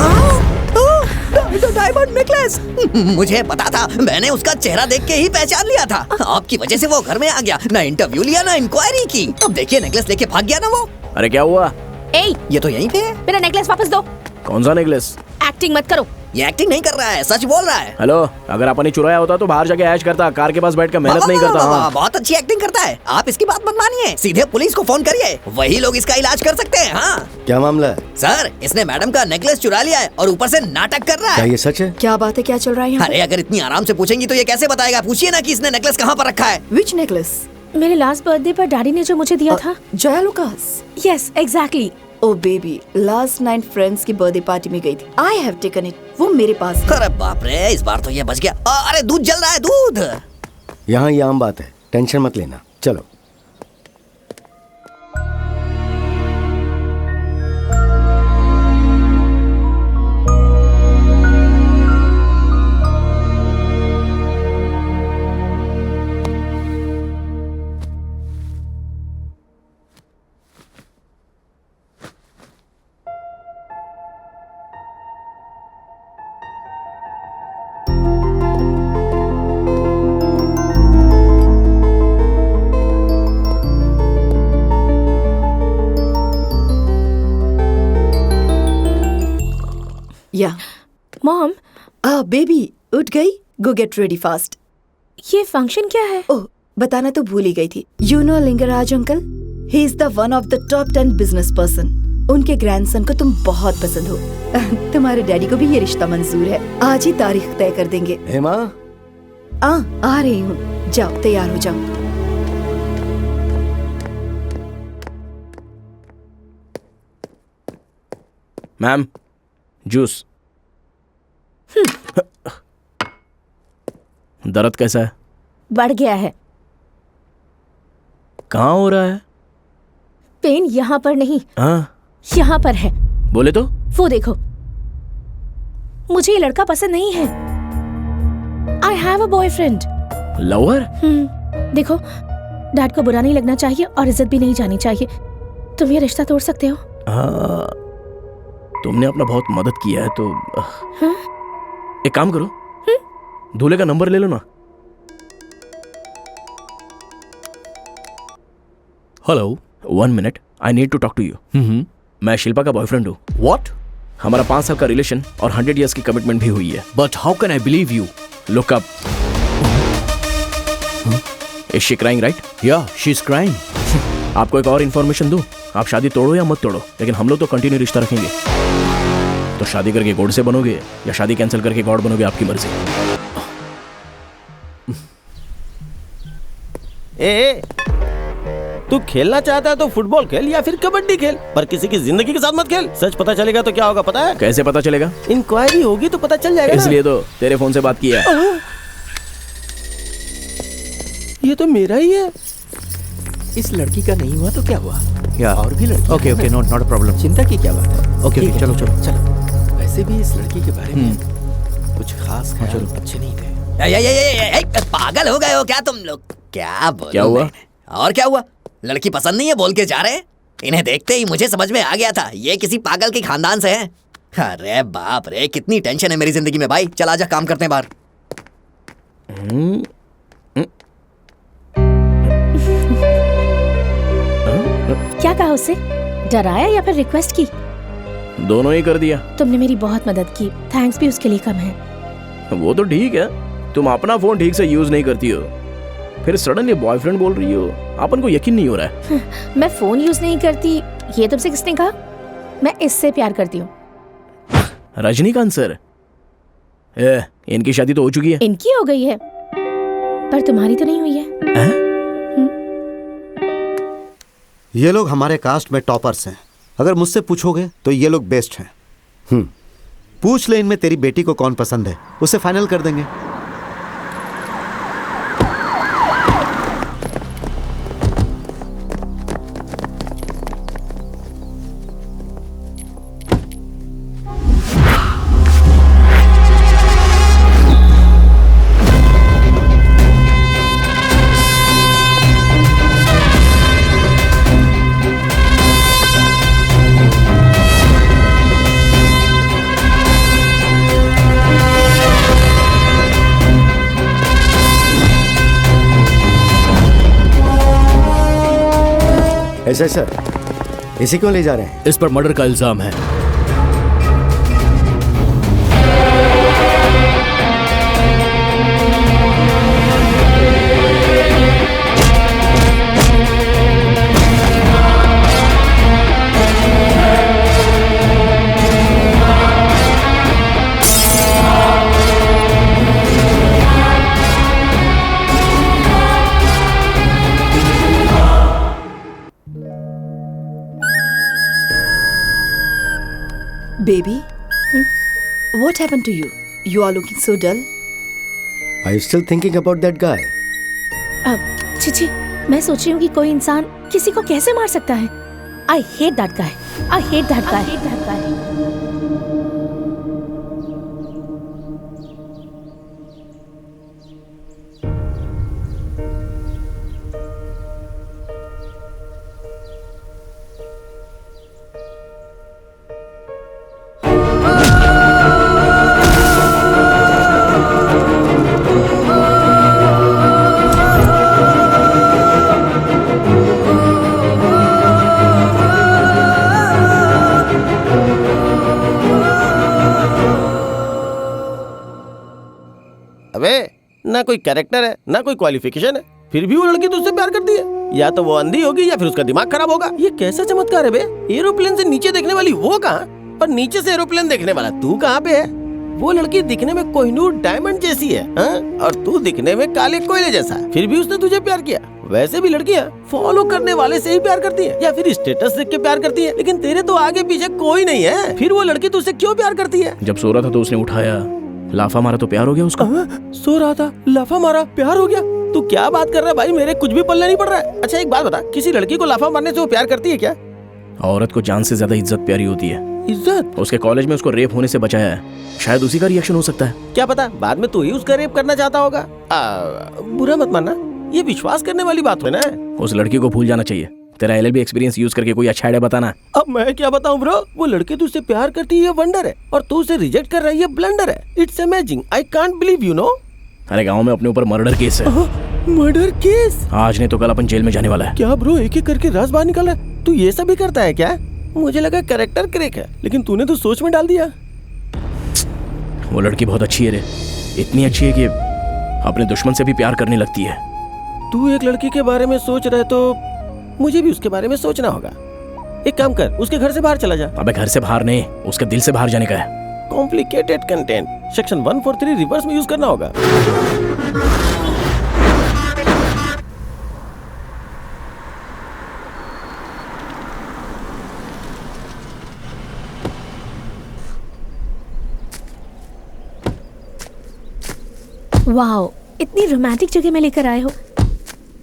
Diamond necklace? मुझे पता था, मैंने उसका चेहरा देख के ही पहचान लिया था। आपकी वजह से वो घर में आ गया, ना इंटरव्यू लिया ना इंक्वायरी की। अब देखिए नेकलेस लेके भाग गया ना वो। अरे क्या हुआ? ये तो यहीं पे है। मेरा नेकलेस वापस दो। कौन सा नेकलेस? एक्टिंग मत करो। ये एक्टिंग नहीं कर रहा है, सच बोल रहा है। हेलो, अगर अपन ने चुराया होता तो बाहर जाके ऐश करता, कार के पास बैठकर मेहनत नहीं करता। हाँ। बहुत अच्छी एक्टिंग करता है। आप इसकी बात मत मानिए, सीधे पुलिस को फोन करिए, वही लोग इसका इलाज कर सकते हैं। हाँ क्या मामला है? सर, इसने मैडम का नेकलेस चुरा लिया है और ऊपर से नाटक कर रहा क्या है। ये सच है? क्या बात है, क्या चल रहा है यहाँ? अरे अगर इतनी आराम से पूछेंगी तो ये कैसे बताएगा? पूछिए ना कि इसने नेकलेस कहाँ पर रखा है। Which necklace? मेरे लास्ट बर्थडे पर डैडी ने जो मुझे दिया था। जया लुकास? Yes, exactly. Oh baby, last night friends की बर्थडे पार्टी में गई थी। आई हैव टेकन इट, वो मेरे पास है। अरे बाप रे, इस बार तो ये बच गया। अरे दूध जल रहा है, दूध। यहाँ ये आम बात है, टेंशन मत लेना। चलो या मॉम, बेबी उठ गई? गो गेट रेडी फास्ट। ये फंक्शन क्या है? ओह, बताना तो भूल ही गई थी। You know Lingaraj uncle, he is the one of the top 10 business person. उनके ग्रैंडसन को तुम बहुत पसंद हो। तुम्हारे डैडी को भी ये रिश्ता मंजूर है। आज ही तारीख तय कर देंगे। हेमा, आ रही हूँ, जाओ तैयार हो जाओ। Ma'am, juice. दर्द कैसा है? बढ़ गया है। कहाँ हो रहा है? पेन यहाँ पर नहीं, हाँ, यहाँ पर है। बोले तो? वो देखो, मुझे ये लड़का पसंद नहीं है। I have a boyfriend. Lover? देखो, डैड को बुरा नहीं लगना चाहिए और इज्जत भी नहीं जानी चाहिए। तुम ये रिश्ता तोड़ सकते हो। हाँ, तुमने अपना बहुत मदद किया है तो हाँ? एक काम करो, दूल्हे का नंबर ले लो ना। Hello, 1 minute, I need to talk to you. मैं शिल्पा का बॉयफ्रेंड हूँ। व्हाट? हमारा 5 साल का रिलेशन और 100 इयर्स की कमिटमेंट भी हुई है। But how can I believe you? Look up. Is she crying, right? या, शी इज क्राइंग। आपको एक और इन्फॉर्मेशन दूं, आप शादी तोड़ो या मत तोड़ो, लेकिन हम लोग तो कंटिन्यू रिश्ता रखेंगे। तो शादी करके गॉड से बनोगे या शादी कैंसिल करके गॉड बनोगे, आपकी मर्जी। ए, तू खेलना चाहता है तो फुटबॉल खेल या फिर कबड्डी खेल, पर किसी की जिंदगी के साथ मत खेल। सच पता चलेगा तो क्या होगा पता है? कैसे पता चलेगा? इंक्वायरी होगी तो पता चल जाएगा। इसलिए तो तेरे फोन से बात किया है। ये तो मेरा ही है। इस लड़की का नहीं हुआ तो क्या हुआ? या और भी लड़की? Okay okay, not a problem. चिंता की क्या बात है? ओके ओके, चलो चलो चलो। वैसे भी इस लड़की के बारे में कुछ खास ख्याल अच्छे नहीं थे। पागल हो गए हो क्या तुम लोग? क्या बोलो? क्या हुआ? और क्या हुआ? लड़की पसंद नहीं है बोल के जा रहे हैं। इन्हें देखते ही मुझे समझ में आ गया था ये किसी पागल के खानदान से हैं। अरे बाप रे, कितनी टेंशन है मेरी जिंदगी में भाई। चल आजा, काम करते हैं बाहर। क्या कहा उससे? डराया या फिर रिक्वेस्ट की? दोनों ही कर दिया। तुमने मेरी बहुत मदद की, थैंक्स भी उसके लिए कम है। वो तो ठीक है, तुम अपना फोन ठीक से यूज नहीं करती हो, फिर सडनली बॉयफ्रेंड बोल रही हो। अपन को यकीन नहीं हो रहा है। मैं फोन यूज नहीं करती, ये तुमसे किसने कहा? मैं इससे प्यार करती हूँ। रजनीकांत सर, इनकी शादी तो हो चुकी है। इनकी हो गई है, पर तुम्हारी तो नहीं हुई है। ये लोग हमारे कास्ट में टॉपर्स हैं। अगर मुझसे पूछोगे तो ये लोग बेस्ट हैं। पूछ ले इनमें तेरी बेटी को कौन पसंद है, उसे फाइनल कर देंगे। ऐसा सर, इसी क्यों ले जा रहे हैं? इस पर मर्डर का इल्जाम है। Baby, what happened to you? You are looking so dull. Are you still thinking about that guy? Chichi, मैं सोच रही हूँ कि कोई इंसान किसी को कैसे मार सकता है। I hate that guy. I hate that guy. I hate that guy. ना कोई कैरेक्टर है, ना कोई क्वालिफिकेशन है, फिर भी वो लड़की तुझसे प्यार करती है। या तो वो अंधी होगी या फिर उसका दिमाग खराब होगा। ये कैसा चमत्कार है बे? एरोप्लेन से नीचे देखने वाली वो कहाँ और नीचे से एरोप्लेन देखने वाला तू कहाँ पे है? वो लड़की दिखने में कोहिनूर डायमंड जैसी है, और तू दिखने में काले कोयले जैसा, फिर भी उसने तुझे प्यार किया। वैसे भी लड़कियाँ फॉलो करने वाले से ही प्यार करती है या फिर स्टेटस देख के प्यार करती है, लेकिन तेरे तो आगे पीछे कोई नहीं है, फिर वो लड़की तुझसे क्यों प्यार करती है? जब सो रहा था तो उसने उठाया, लाफा मारा तो प्यार हो गया उसका। सो रहा था, लाफा मारा, प्यार हो गया? तू क्या बात कर रहा है भाई? मेरे कुछ भी पल्ले नहीं पड़ रहा है। अच्छा एक बात बता, किसी लड़की को लाफा मारने से वो प्यार करती है क्या? औरत को जान से ज्यादा इज्जत प्यारी होती है। इज्जत? उसके कॉलेज में उसको रेप होने से बचाया है, शायद उसी का रिएक्शन हो सकता है। क्या पता बाद में तू ही उसका रेप करना चाहता होगा। बुरा मत मानना, ये विश्वास करने वाली बात है ना। उस लड़की को भूल जाना चाहिए। तेरा LLB एक्सपीरियंस यूज करके कोई अच्छा आइडिया बताना। अब मैं क्या बताऊं ब्रो? वो लड़की तुझसे प्यार करती है, ये वंडर है, और तू उसे रिजेक्ट कर रहा है, ये ब्लंडर है। It's amazing, I can't believe, you know. अरे गांव में अपने ऊपर मर्डर केस है। Murder case? आज नहीं तो कल अपन जेल में जाने वाला है। क्या ब्रो, एक एक करके राज बाहर निकाल रहा है? तू ये सब भी करता है क्या? मुझे लगा कैरेक्टर क्रैक है, लेकिन तूने तो सोच में डाल दिया। वो लड़की बहुत अच्छी है रे, इतनी अच्छी है कि अपने दुश्मन से भी प्यार करने लगती है। तू एक लड़की के बारे में सोच रहा है तो मुझे भी उसके बारे में सोचना होगा। एक काम कर, उसके घर से बाहर चला जा। अबे घर से बाहर नहीं, उसके दिल से बाहर जाने का है। कॉम्प्लिकेटेड कंटेंट सेक्शन 143 रिवर्स में यूज करना होगा। वाओ, इतनी रोमांटिक जगह में लेकर आए हो।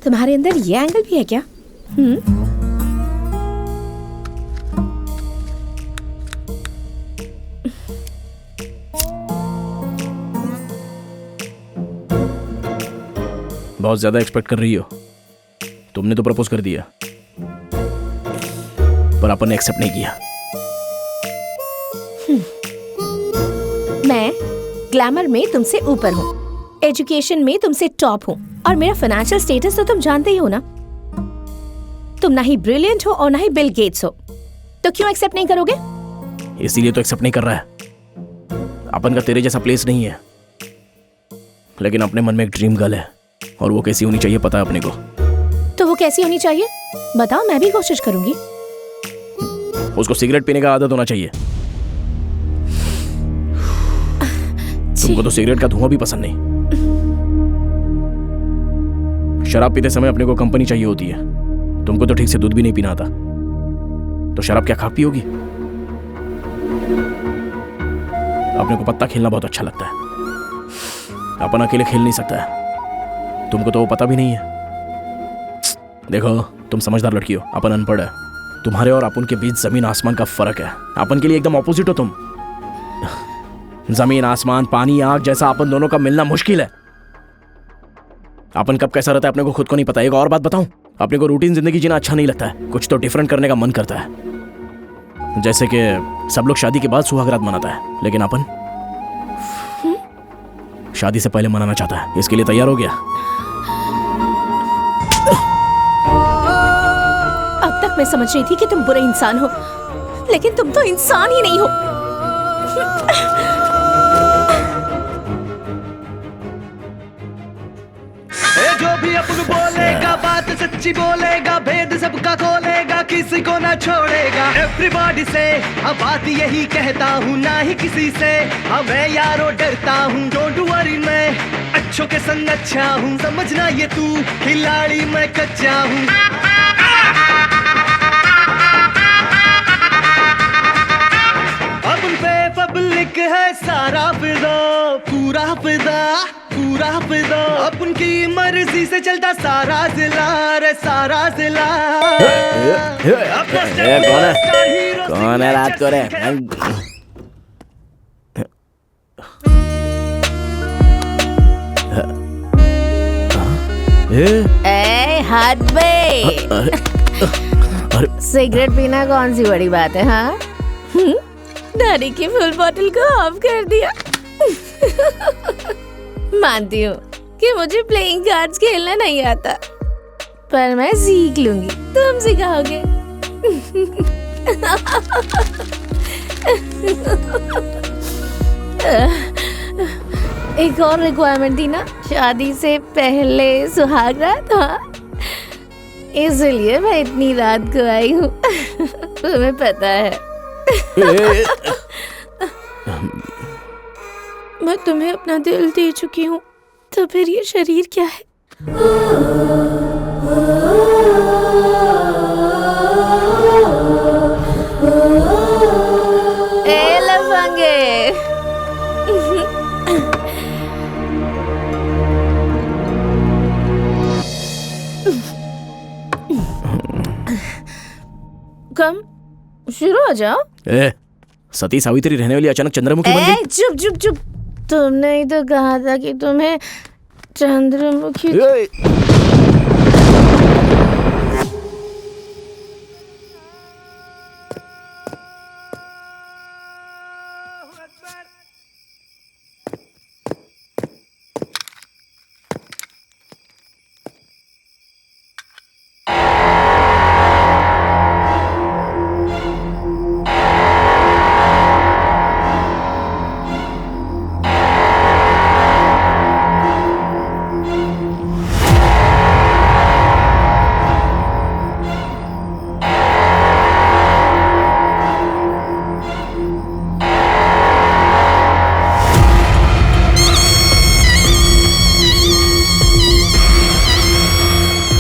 तुम्हारे अंदर ये एंगल भी है क्या? बहुत ज्यादा एक्सपेक्ट कर रही हो। तुमने तो प्रपोज कर दिया, पर अपन ने एक्सेप्ट नहीं किया। मैं ग्लैमर में तुमसे ऊपर हूँ, एजुकेशन में तुमसे टॉप हूँ, और मेरा फाइनेंशियल स्टेटस तो तुम जानते ही हो ना। तुम ना ही ब्रिलियंट हो और ना ही बिल गेट्स हो, तो क्यों एक्सेप्ट नहीं करोगे? इसीलिए तो एक्सेप्ट नहीं कर रहा है। अपन का तेरे जैसा प्लेस नहीं है, लेकिन अपने मन में एक ड्रीम गर्ल है, और वो कैसी होनी चाहिए पता है अपने को। तो वो कैसी होनी चाहिए बताओ, मैं भी कोशिश करूंगी। उसको सिगरेट पीने का आदत होना चाहिए। तुमको तो सिगरेट का धुआं भी पसंद नहीं। शराब पीते समय अपने को कंपनी चाहिए होती है। तुमको तो ठीक से दूध भी नहीं पीना आता, तो शराब क्या खा पियोगी? अपने को पत्ता खेलना बहुत अच्छा लगता है। अपन अकेले खेल नहीं सकता है। तुमको तो वो पता भी नहीं है। देखो, तुम समझदार लड़की हो, अपन अनपढ़ है। तुम्हारे और अपन के बीच जमीन आसमान का फर्क है। अपन के लिए एकदम ऑपोजिट हो तुम। जमीन आसमान, पानी आग जैसा अपन दोनों का मिलना मुश्किल है। अपन कब कैसा रहता है अपने को खुद को नहीं पता। एक और बात बताऊं, अपने को रूटीन जिंदगी जीना अच्छा नहीं लगता है। कुछ तो डिफरेंट करने का मन करता है। जैसे कि सब लोग शादी के बाद सुहागरात मनाता है, लेकिन अपन शादी से पहले मनाना चाहता है। इसके लिए तैयार हो गया? अब तक मैं समझ रही थी कि तुम बुरे इंसान हो, लेकिन तुम तो इंसान ही नहीं हो। जो भी अपन बोलेगा बात सच्ची बोलेगा, भेद सबका खोलेगा, किसी को ना छोड़ेगा। एवरीबॉडी से अब बात यही कहता हूँ, ना ही किसी से अब मैं यारो डरता हूँ। डोंट वरी, मैं अच्छों के संग अच्छा हूँ, समझना ये तू खिलाड़ी मैं कच्चा हूँ। अपन पे पब्लिक है सारा फिदा, पूरा फिदा, पूरा फिदा। अपन की मर्जी से चलता सारा जिला रे, सारा जिला। कौन है रात को रे? ए हद बे, सिगरेट पीना कौन सी बड़ी बात है? हाँ, दादी की फुल बोतल को ऑफ कर दिया। मानती हूँ कि मुझे प्लेइंग कार्ड्स खेलना नहीं आता, पर मैं सीख लूंगी, तुम सिखाओगे। एक और रिक्वायरमेंट थी ना, शादी से पहले सुहाग रात। हाँ, इसलिए मैं इतनी रात को आई हूँ। तुम्हें पता है। मैं तुम्हें अपना दिल दे चुकी हूँ, तो फिर ये शरीर क्या है? ए लफंगे, कम शुरू हो जाओ। ए, सती सावित्री रहने वाली अचानक चंद्रमुखी बन गई। चुप चुप चुप, तुमने ही तो कहा था कि तुम्हें चंद्रमुखी।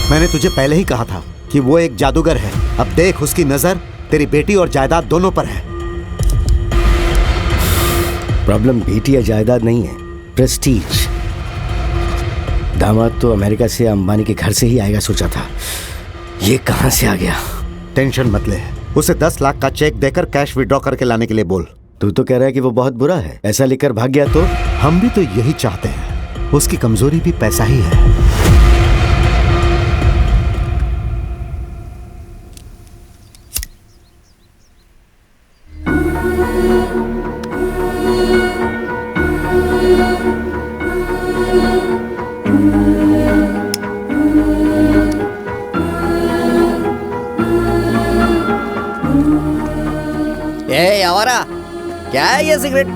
मैंने तुझे पहले ही कहा था कि वो एक जादूगर है। अब देख, उसकी नजर तेरी बेटी और जायदाद दोनों पर है। प्रॉब्लम बेटी या जायदाद नहीं है, प्रेस्टीज। दामाद तो अमेरिका से अंबानी के घर से ही आएगा सोचा था, ये कहां से आ गया? टेंशन मत ले, उसे 10 लाख का चेक देकर कैश विड्रॉ करके लाने के लिए बोल। तू तो कह रहा है कि वो बहुत बुरा है, ऐसा लिखकर भाग गया तो? हम भी तो यही चाहते हैं, उसकी कमजोरी भी पैसा ही है। आवारा, क्या है ये सिगरेट?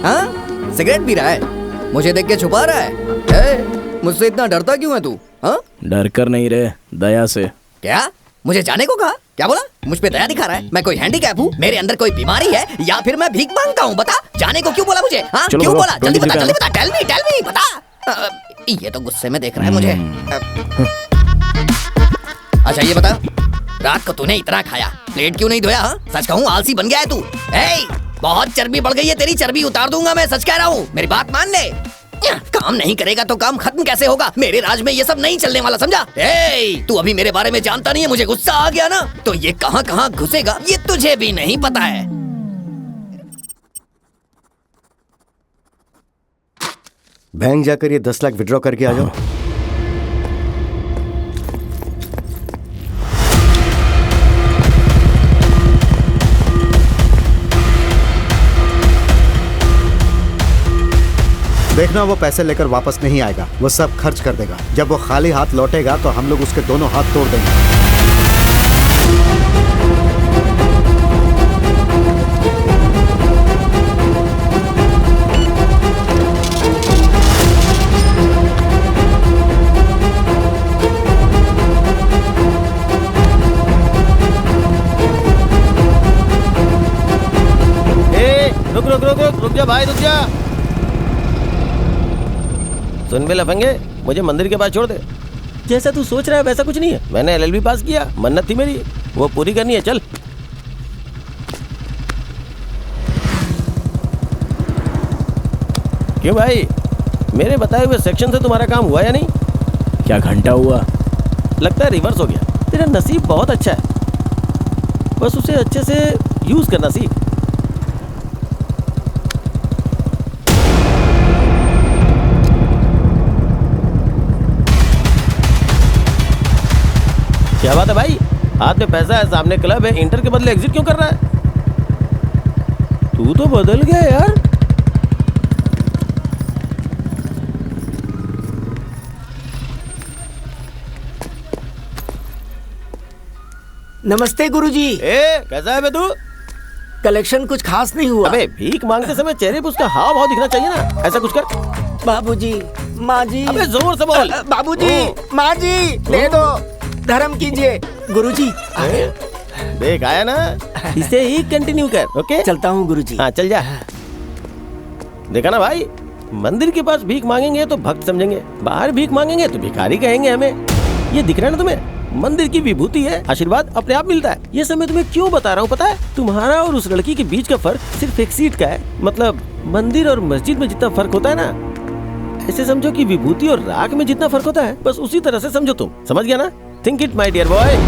हाँ, सिगरेट पी रहा है, मुझे देख के छुपा रहा है। मुझसे इतना डरता क्यों है तू? हाँ, डर कर नहीं रे, दया से। क्या मुझे जाने को कहा? क्या बोला? मुझ पे दया दिखा रहा है? मैं कोई हैंडीकैप हूँ? मेरे अंदर कोई बीमारी है या फिर मैं भीख मांगता हूँ? बता, जाने को क्यों बोला मुझे? हाँ, क्यों बोला? जल्दी बता, जल्दी बता, टेल मी बता। ये तो गुस्से में देख रहा है मुझे। अच्छा ये बता, रात को तूने इतना खाया, प्लेट क्यों नहीं धोया? हाँ, सच कहूँ आलसी बन गया है तू। बहुत चर्बी बढ़ गई है तेरी, चर्बी उतार दूंगा मैं, सच कह रहा हूँ, मेरी बात मान ले। काम नहीं करेगा तो काम खत्म कैसे होगा? मेरे राज में ये सब नहीं चलने वाला, समझा? तू अभी मेरे बारे में जानता नहीं है, मुझे गुस्सा आ गया ना, तो ये कहाँ कहाँ घुसेगा ये तुझे भी नहीं पता है। बैंक जाकर ये 10 लाख विड्रॉ करके आ जाओ। देखना, वो पैसे लेकर वापस नहीं आएगा, वो सब खर्च कर देगा। जब वो खाली हाथ लौटेगा तो हम लोग उसके दोनों हाथ तोड़ देंगे। रुक जा भाई, रुक जा। सुन बे लफंगे, मुझे मंदिर के पास छोड़ दे। जैसा तू सोच रहा है वैसा कुछ नहीं है। मैंने LLB पास किया, मन्नत थी मेरी, वो पूरी करनी है। चल। क्यों भाई, मेरे बताए हुए सेक्शन से तुम्हारा काम हुआ या नहीं? क्या घंटा हुआ? लगता है रिवर्स हो गया। तेरा नसीब बहुत अच्छा है, बस उसे अच्छे से यूज करना सीख। क्या बात है भाई, हाथ में पैसा है, सामने क्लब है, इंटर के बदले एग्जिट क्यों कर रहा है? तू तो बदल गया यार। नमस्ते गुरुजी। कैसा है बे तू? कलेक्शन कुछ खास नहीं हुआ। अबे भीख मांगते समय चेहरे पे उसका हाव भाव दिखना चाहिए ना, ऐसा कुछ कर। बाबूजी, माँ जी। अबे जोर से बोल। बाबूजी, माँ जी, दे दो, धर्म कीजिए। गुरुजी, देख आया ना, इसे ही कंटिन्यू कर। ओके, चलता हूँ गुरुजी। हाँ चल जा। देखा ना भाई, मंदिर के पास भीख मांगेंगे तो भक्त समझेंगे, बाहर भीख मांगेंगे तो भिखारी कहेंगे हमें। ये दिख रहा है ना तुम्हें, मंदिर की विभूति है, आशीर्वाद अपने आप मिलता है। ये सब मैं तुम्हें क्यों बता रहा हूँ पता है? तुम्हारा और उस लड़की के बीच का फर्क सिर्फ एक सीट का है। मतलब मंदिर और मस्जिद में जितना फर्क होता है ना, ऐसे समझो कि विभूति और राख में जितना फर्क होता है, बस उसी तरह से समझो तुम। समझ गया ना? Think it my dear boy.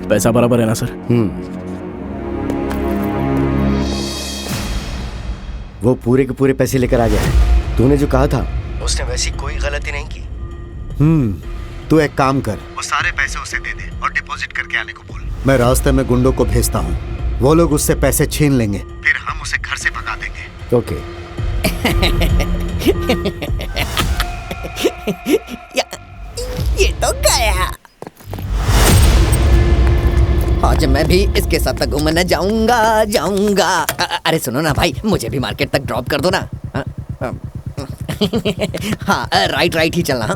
पैसा बराबर है ना सर? वो पूरे के पूरे पैसे लेकर आ गया है। तूने जो कहा था उसने वैसी कोई गलती नहीं की। तू एक काम कर, वो सारे पैसे उसे दे दे और डिपॉजिट करके आने को बोल। मैं रास्ते में गुंडों को भेजता हूँ, वो लोग उससे पैसे छीन लेंगे, फिर हम उसे घर से भगा देंगे। ओके। ये तो गया। आज मैं भी इसके साथ घूमने जाऊंगा। अरे सुनो ना भाई, मुझे भी मार्केट तक ड्रॉप कर दो ना। हाँ राइट ही चलना।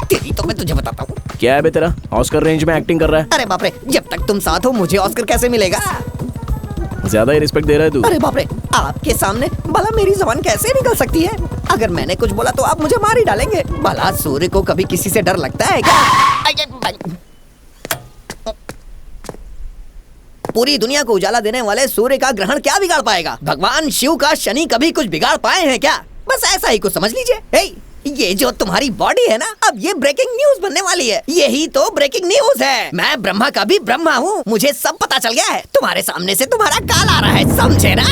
तेरी तो मैं तुझे बताता हूँ। क्या है बे तेरा? ऑस्कर रेंज में एक्टिंग कर रहा है। अरे बाप रे, जब तक तुम साथ हो मुझे ऑस्कर कैसे मिलेगा? ज्यादा ही रिस्पेक्ट दे रहा है तू। अरे बाप रे, आपके सामने भला मेरी जबान कैसे निकल सकती है? अगर मैंने कुछ बोला तो आप मुझे मार ही डालेंगे। भला सूर्य को कभी किसी से डर लगता है क्या? पूरी दुनिया को उजाला देने वाले सूर्य का ग्रहण क्या बिगाड़ पाएगा? भगवान शिव का शनि कभी कुछ बिगाड़ पाए हैं क्या? बस ऐसा ही कुछ समझ लीजिए। ये जो तुम्हारी बॉडी है ना, अब ये ब्रेकिंग न्यूज बनने वाली है। यही तो ब्रेकिंग न्यूज है। मैं ब्रह्मा का भी ब्रह्मा हूँ, मुझे सब पता चल गया है। तुम्हारे सामने से तुम्हारा काल आ रहा है, समझे ना?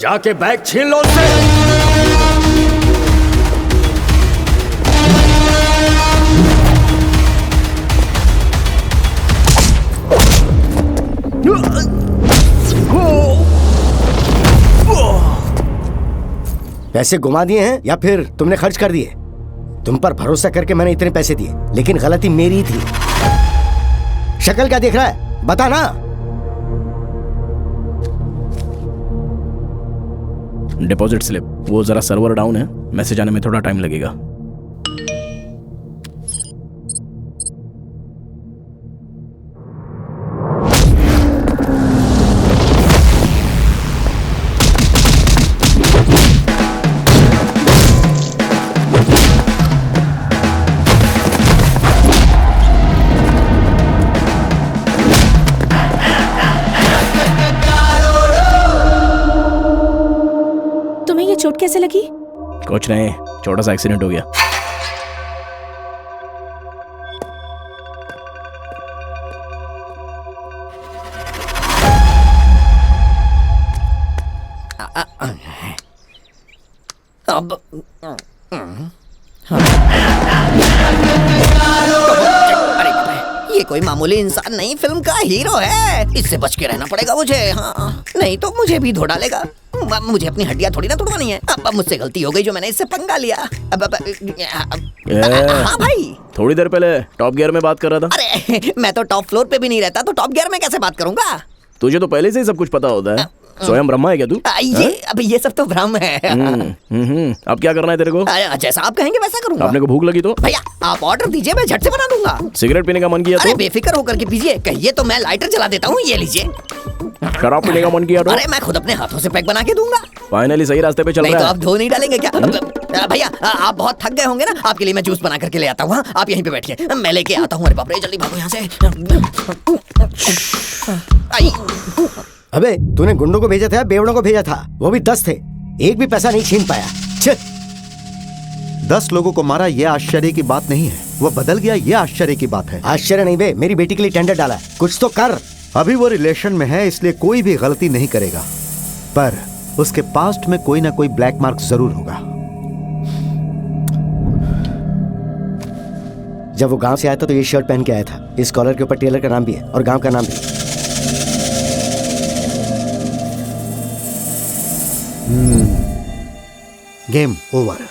जाके बैग छीन लो उससे। पैसे घुमा दिए हैं या फिर तुमने खर्च कर दिए? तुम पर भरोसा करके मैंने इतने पैसे दिए, लेकिन गलती मेरी ही थी। शक्ल क्या देख रहा है, बता ना। डिपॉजिट स्लिप, वो जरा सर्वर डाउन है, मैसेज आने में थोड़ा टाइम लगेगा। चोट कैसे लगी? कुछ नहीं, छोटा सा एक्सीडेंट हो गया। अब ये कोई मामूली इंसान नहीं, फिल्म का हीरो है। इससे बच के रहना पड़ेगा मुझे। हाँ, नहीं तो मुझे भी धो डालेगा। मुझे अपनी हड्डियां थोड़ी ना तोड़वानी है। अब मुझसे गलती हो गई जो मैंने इससे पंगा लिया। हाँ भाई, थोड़ी देर पहले टॉप गियर में बात कर रहा था। अरे मैं तो टॉप फ्लोर पे भी नहीं रहता, तो टॉप गियर में कैसे बात करूंगा? तुझे तो पहले से ही सब कुछ पता होता है। स्वयं ब्रह्मा है क्या तू? ये सब तो भ्रम है। अब क्या करना है तेरे को? जैसा आप कहेंगे वैसा करूंगा। आपने को भूख लगी तो भैया आप ऑर्डर दीजिए, मैं झट से बना दूंगा। सिगरेट पीने का मन किया तो? अरे बेफिक्र होकर के पीजिए, कहिए तो मैं लाइटर जला देता हूँ। ये लीजिए। शराब पीने का मन किया तो अरे मैं खुद अपने हाथों से पैक बना के दूंगा। फाइनली सही रास्ते पे चल नहीं रहा तो है। आप धो नहीं डालेंगे क्या? भैया आप बहुत थक गए होंगे ना, आपके लिए मैं जूस बना करके ले आता हूँ। आप यहीं पे बैठिए, मैं लेके आता हूँ। अरे बाप रे, जल्दी भागो यहाँ से। अबे तूने गुंडों को भेजा था या बेवड़ों को भेजा था? वो भी 10 थे, एक भी पैसा नहीं छीन पाया। 10 लोगों को मारा ये आश्चर्य की बात नहीं है, वो बदल गया ये आश्चर्य की बात है। आश्चर्य नहीं बे, मेरी बेटी के लिए टेंडर डाला है, कुछ तो कर। अभी वो रिलेशन में है इसलिए कोई भी गलती नहीं करेगा, पर उसके पास्ट में कोई ना कोई ब्लैक मार्क जरूर होगा। जब वो गांव से आया था तो ये शर्ट पहन के आया था। इस कॉलर के ऊपर टेलर का नाम भी है और गांव का नाम भी। Game over.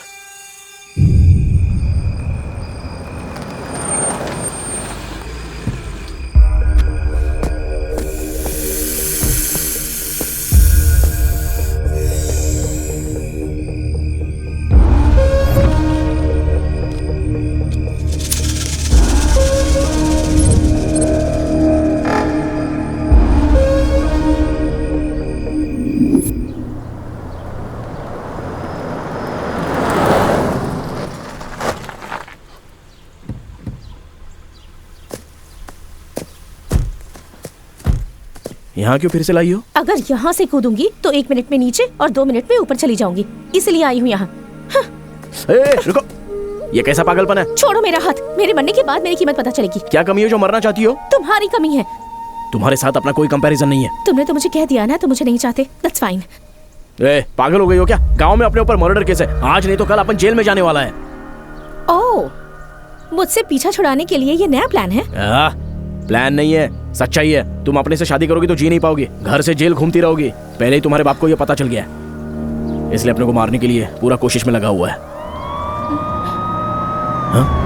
यहाँ क्यों फिर से लाई हो? अगर यहाँ से कूदूंगी तो 1 मिनट में नीचे और 2 मिनट में ऊपर चली जाऊंगी, इसलिए आई हूँ यहाँ। रुको, ये कैसा पागलपन है? छोड़ो मेरा हाथ, मेरे मरने के बाद मेरी कीमत पता चलेगी। क्या कमी है जो मरना चाहती हो? तुम्हारी कमी है। तुम्हारे साथ अपना कोई कंपैरिजन नहीं है। तुमने तो मुझे कह दिया ना, तो मुझे नहीं चाहते। That's fine. पागल हो गई हो क्या? गांव में अपने ऊपर मर्डर केस है, आज नहीं तो कल अपन जेल में जाने वाला है। ओह, मुझसे पीछा छुड़ाने के लिए ये नया प्लान है? प्लान नहीं है, सच्चाई है। तुम अपने से शादी करोगी तो जी नहीं पाओगी, घर से जेल घूमती रहोगी। पहले ही तुम्हारे बाप को ये पता चल गया है, इसलिए अपने को मारने के लिए पूरा कोशिश में लगा हुआ है। हाँ?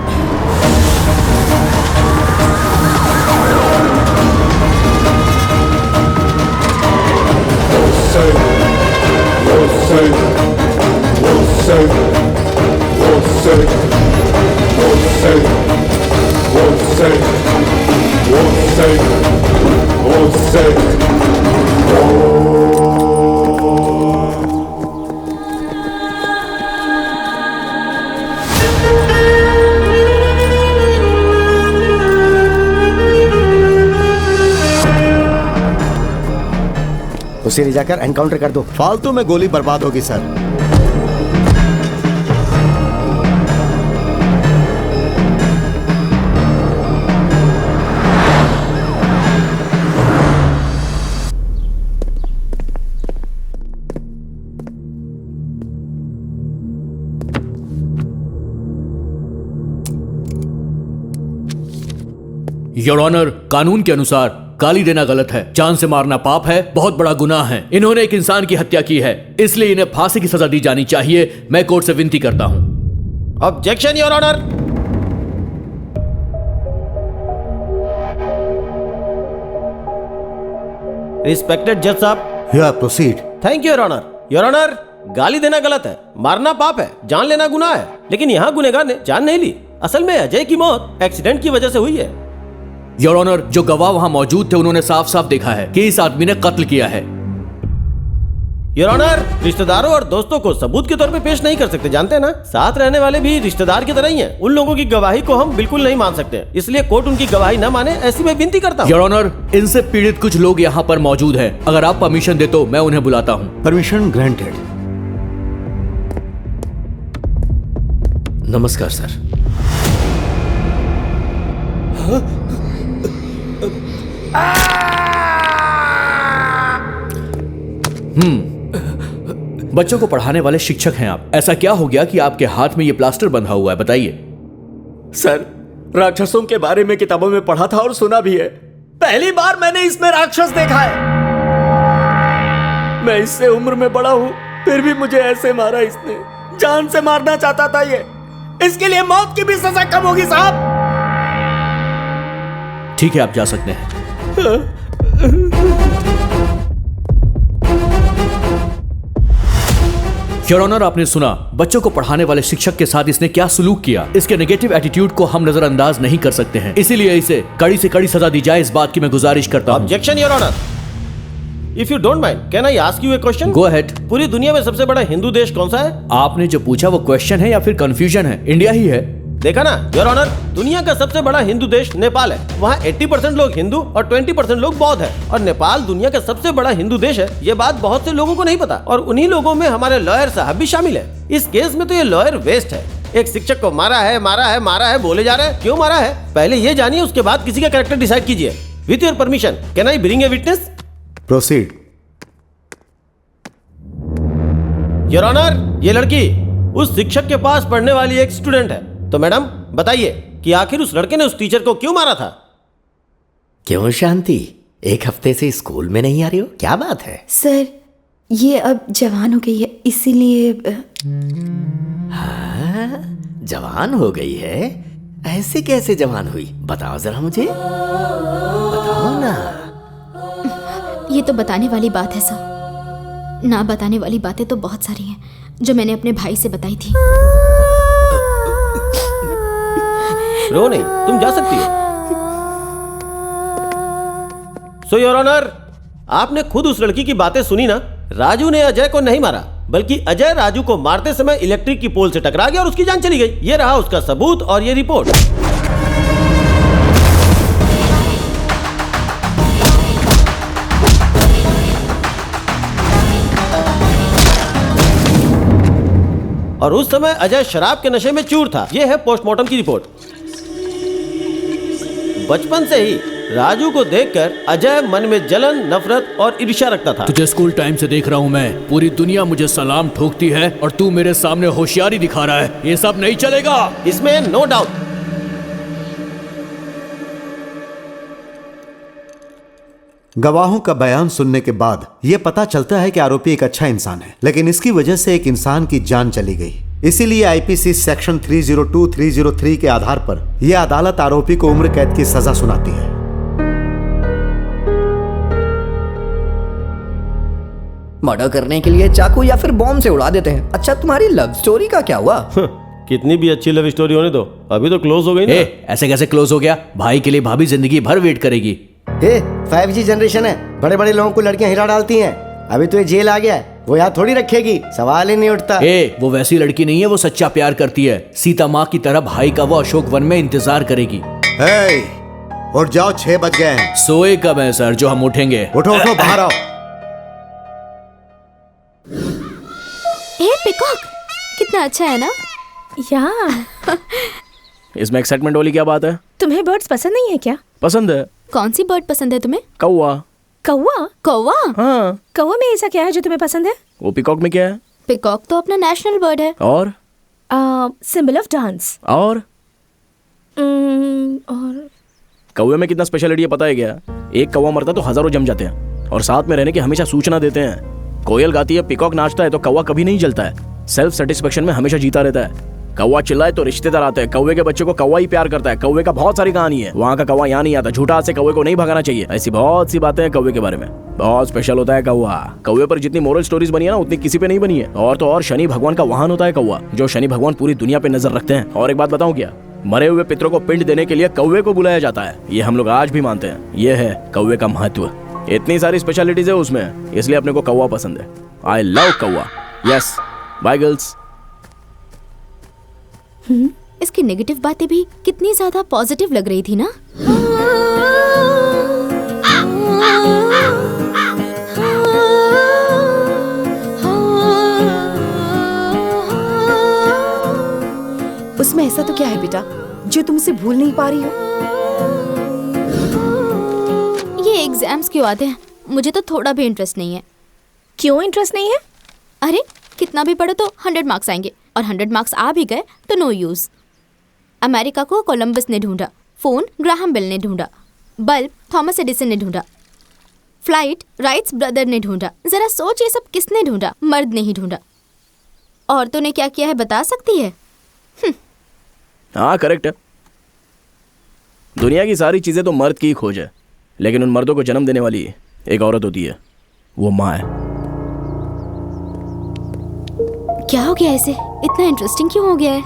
उसे ले जाकर एनकाउंटर कर दो। फालतू में गोली बर्बाद होगी सर। योर ऑनर, कानून के अनुसार गाली देना गलत है, जान से मारना पाप है, बहुत बड़ा गुनाह है। इन्होंने एक इंसान की हत्या की है, इसलिए इन्हें फांसी की सजा दी जानी चाहिए। मैं कोर्ट से विनती करता हूं। Objection your honour. रिस्पेक्टेड जज साहब। या proceed. Thank you your honour. Your honour, गाली देना गलत है, मारना पाप है, जान लेना गुनाह है, लेकिन यहाँ गुनहगार ने जान नहीं ली। असल में अजय की मौत एक्सीडेंट की वजह से हुई है। योर ऑनर, जो गवाह वहां मौजूद थे उन्होंने साफ साफ देखा है कि इस आदमी ने कत्ल किया है। योर ऑनर, रिश्तेदारों और दोस्तों को सबूत के तौर पे पेश नहीं कर सकते, जानते हैं ना? साथ रहने वाले भी रिश्तेदार की तरह ही हैं। उन लोगों की गवाही को हम बिल्कुल नहीं मान सकते, इसलिए कोर्ट उनकी गवाही न माने ऐसी मैं विनती करता हूँ। योर ऑनर, इनसे पीड़ित कुछ लोग यहाँ पर मौजूद हैं। अगर आप परमिशन दे तो मैं उन्हें बुलाता हूँ। Permission granted. नमस्कार सर। बच्चों को पढ़ाने वाले शिक्षक हैं आप। ऐसा क्या हो गया कि आपके हाथ में ये प्लास्टर बंधा हुआ है, बताइए। सर, राक्षसों के बारे में किताबों में पढ़ा था और सुना भी है। पहली बार मैंने इसमें राक्षस देखा है। मैं इससे उम्र में बड़ा हूं, फिर भी मुझे ऐसे मारा इसने। जान से मारना चाहता था ये। इसके लिए मौत की भी सजा कम होगी साहब। ठीक है, आप जा सकते हैं। योर ऑनर, आपने सुना बच्चों को पढ़ाने वाले शिक्षक के साथ इसने क्या सलूक किया। इसके नेगेटिव एटीट्यूड को हम नजरअंदाज नहीं कर सकते हैं, इसीलिए इसे कड़ी से कड़ी सजा दी जाए, इस बात की मैं गुजारिश करता हूं। Objection your honour. If you don't mind can I ask you a question? Go ahead. पूरी दुनिया में सबसे बड़ा हिंदू देश कौन सा है? आपने जो पूछा वो क्वेश्चन है या फिर कंफ्यूजन है? इंडिया ही है। देखा ना योर ऑनर, दुनिया का सबसे बड़ा हिंदू देश नेपाल है। वहाँ 80% लोग हिंदू और 20% लोग बौद्ध है। और नेपाल दुनिया का सबसे बड़ा हिंदू देश है। ये बात बहुत से लोगों को नहीं पता और उन्हीं लोगों में हमारे लॉयर साहब भी शामिल है। इस केस में तो ये लॉयर वेस्ट है। एक शिक्षक को मारा है बोले जा रहे हैं। क्यों मारा है पहले ये जानिए, उसके बाद किसी का कैरेक्टर डिसाइड कीजिए। With your permission can I bring a witness? Proceed. Your honour, ये लड़की उस शिक्षक के पास पढ़ने वाली एक स्टूडेंट है। तो मैडम बताइए कि आखिर उस लड़के ने उस टीचर को क्यों मारा था? क्यों शांति, एक हफ्ते से स्कूल में नहीं आ रही हो, क्या बात है? सर ये अब जवान हो गई है इसीलिए। हाँ, जवान हो गई है? ऐसे कैसे जवान हुई, बताओ जरा मुझे, बताओ ना। ये तो बताने वाली बात है सर। ना बताने वाली बातें तो बहुत सारी हैं जो मैंने अपने भाई से बताई थी। रो नहीं, तुम जा सकती हो। सो योर ऑनर, आपने खुद उस लड़की की बातें सुनी ना। राजू ने अजय को नहीं मारा, बल्कि अजय राजू को मारते समय इलेक्ट्रिक की पोल से टकरा गया और उसकी जान चली गई। ये रहा उसका सबूत और ये रिपोर्ट। और उस समय अजय शराब के नशे में चूर था। यह है पोस्टमार्टम की रिपोर्ट। बचपन से ही राजू को देखकर अजय मन में जलन, नफरत और ईर्ष्या रखता था। तुझे स्कूल टाइम से देख रहा हूँ मैं। पूरी दुनिया मुझे सलाम ठोकती है और तू मेरे सामने होशियारी दिखा रहा है। ये सब नहीं चलेगा। इसमें नो डाउट। गवाहों का बयान सुनने के बाद यह पता चलता है कि आरोपी एक अच्छा इंसान है, लेकिन इसकी वजह से एक इंसान की जान चली गई। इसीलिए आईपीसी सेक्शन 302, 303 के आधार पर यह अदालत आरोपी को उम्र कैद की सजा सुनाती है। मर्डर करने के लिए चाकू या फिर बॉम्ब से उड़ा देते हैं। अच्छा, तुम्हारी लव स्टोरी का क्या हुआ? कितनी भी अच्छी लव स्टोरी होने दो, अभी तो क्लोज हो गई ना। ऐसे कैसे क्लोज हो गया? भाई के लिए भाभी जिंदगी भर वेट करेगी। 5G जनरेशन है, बड़े बड़े लोगों को लड़कियां हिला डालती हैं। अभी तो ये जेल आ गया है, वो यहाँ थोड़ी रखेगी, सवाल ही नहीं उठता। वो वैसी लड़की नहीं है, वो सच्चा प्यार करती है। सीता माँ की तरह भाई का वो अशोक वन में इंतजार करेगी। उठ जाओ, 6 बज गए हैं। सोए कब है सर जो हम उठेंगे? उठो उठो, बाहर आओ। पिकॉक कितना अच्छा है ना? या इसमें एक्साइटमेंट वाली क्या बात है? तुम्हें बर्ड्स पसंद नहीं है क्या? पसंद है। कौन सी बर्ड पसंद है तुम्हें? कौवा। कौवा? कौवा? हाँ। कौवा में ऐसा क्या है जो तुम्हें पसंद है? वो पिकॉक में क्या है? पिकॉक तो अपना नेशनल बर्ड है। और सिंबल ऑफ डांस। और और कौवे में कितना स्पेशलिटी है पता है क्या? एक कौवा मरता तो हजारों जम जाते हैं और साथ में रहने की हमेशा सूचना देते हैं। कोयल गाती है, पिकॉक नाचता है, तो कौवा कभी नहीं जलता है। सेल्फ सेटिस्फेक्शन में हमेशा जीता रहता है। कौवा चिल्लाए तो रिश्तेदार आते हैं। कौवे के बच्चे को कौवा ही प्यार करता है। कौवे का बहुत सारी कहानी है। वहाँ का कौवा यहाँ नहीं आता। झूठा से कौवे को नहीं भगाना चाहिए। ऐसी बहुत सी बातें हैं कौवे के बारे में। बहुत स्पेशल होता है कौवा। कौवे पर जितनी मोरल स्टोरीज बनी है ना, उतनी किसी पे नहीं बनी है। और तो और शनि भगवान का वाहन होता है कौवा, जो शनि भगवान पूरी दुनिया पे नजर रखते हैं। और एक बात बताऊं क्या? मरे हुए पितरों को पिंड देने के लिए कौवे को बुलाया जाता है। ये हम लोग आज भी मानते हैं। ये है कौवे का महत्व। इतनी सारी स्पेशलिटीज है उसमें, इसलिए अपने को कौवा पसंद है। आई लव कौवा। Yes, bye girls. इसकी नेगेटिव बातें भी कितनी ज्यादा पॉजिटिव लग रही थी ना। उसमें ऐसा तो क्या है बेटा जो तुमसे भूल नहीं पा रही हो? ये एग्जाम्स क्यों आते हैं? मुझे तो थोड़ा भी इंटरेस्ट नहीं है। क्यों इंटरेस्ट नहीं है? अरे कितना भी पढ़ो तो 100 मार्क्स आएंगे, और 100 मार्क्स आ भी गए तो नो यूज। अमेरिका को कोलंबस ने ढूंढा, फोन ग्राहम बेल ने ढूंढा, बल्ब थॉमस एडिसन ने ढूंढा, फ्लाइट राइट्स ब्रदर ने ढूंढा। जरा सोच, ये सब किसने ढूंढा? मर्द ने ही ढूंढा। औरतों ने क्या किया है बता सकती है? हाँ, करेक्ट है। दुनिया की सारी चीजें तो मर्द की ही खोज है, लेकिन उन मर्दों को जन्म देने वाली एक औरत होती है, वो माँ है। क्या हो गया ऐसे? इतना इंटरेस्टिंग क्यों हो गया है?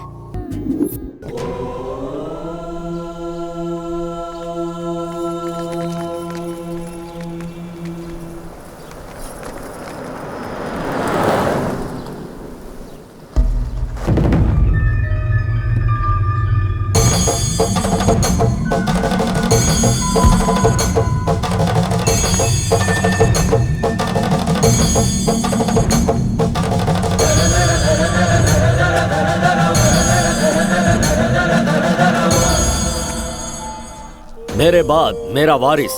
मेरे बाद मेरा वारिस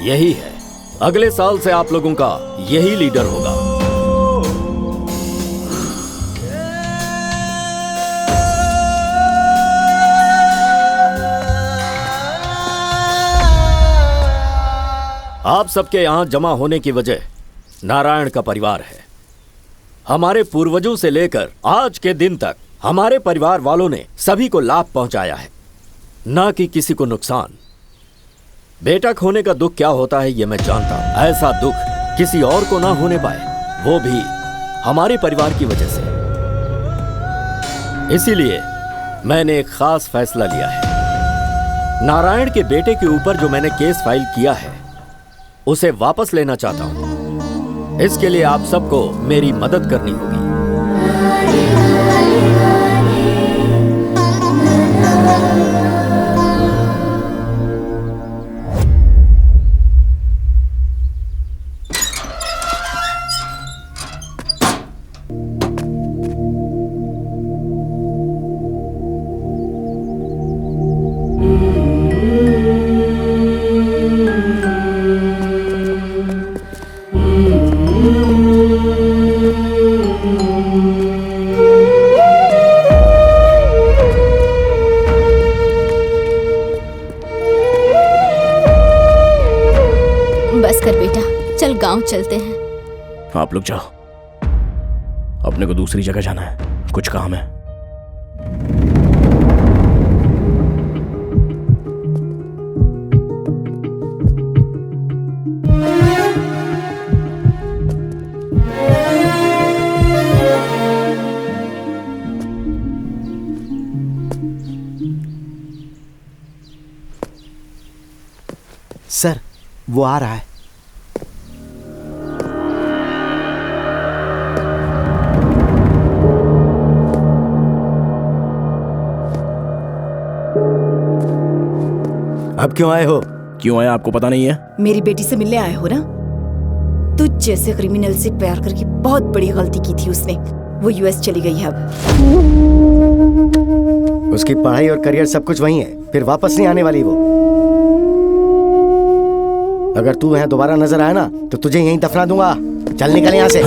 यही है। अगले साल से आप लोगों का यही लीडर होगा। आप सबके यहां जमा होने की वजह नारायण का परिवार है। हमारे पूर्वजों से लेकर आज के दिन तक हमारे परिवार वालों ने सभी को लाभ पहुंचाया है, ना कि किसी को नुकसान। बेटा खोने का दुख क्या होता है ये मैं जानता हूं। ऐसा दुख किसी और को ना होने पाए, वो भी हमारे परिवार की वजह से। इसीलिए मैंने एक खास फैसला लिया है। नारायण के बेटे के ऊपर जो मैंने केस फाइल किया है उसे वापस लेना चाहता हूं। इसके लिए आप सबको मेरी मदद करनी होगी। गांव चलते हैं। आप लोग जाओ, अपने को दूसरी जगह जाना है, कुछ काम है। सर, वो आ रहा है। अब क्यों आए हो? क्यों आया आपको पता नहीं है? मेरी बेटी से मिलने आए हो ना? तुझ जैसे क्रिमिनल से प्यार करके बहुत बड़ी गलती की थी उसने। वो यूएस चली गई है अब। उसकी पढ़ाई और करियर सब कुछ वही है, फिर वापस नहीं आने वाली वो। अगर तू यहाँ दोबारा नजर आया ना तो तुझे यहीं दफना दूंगा। चल निकल यहाँ से।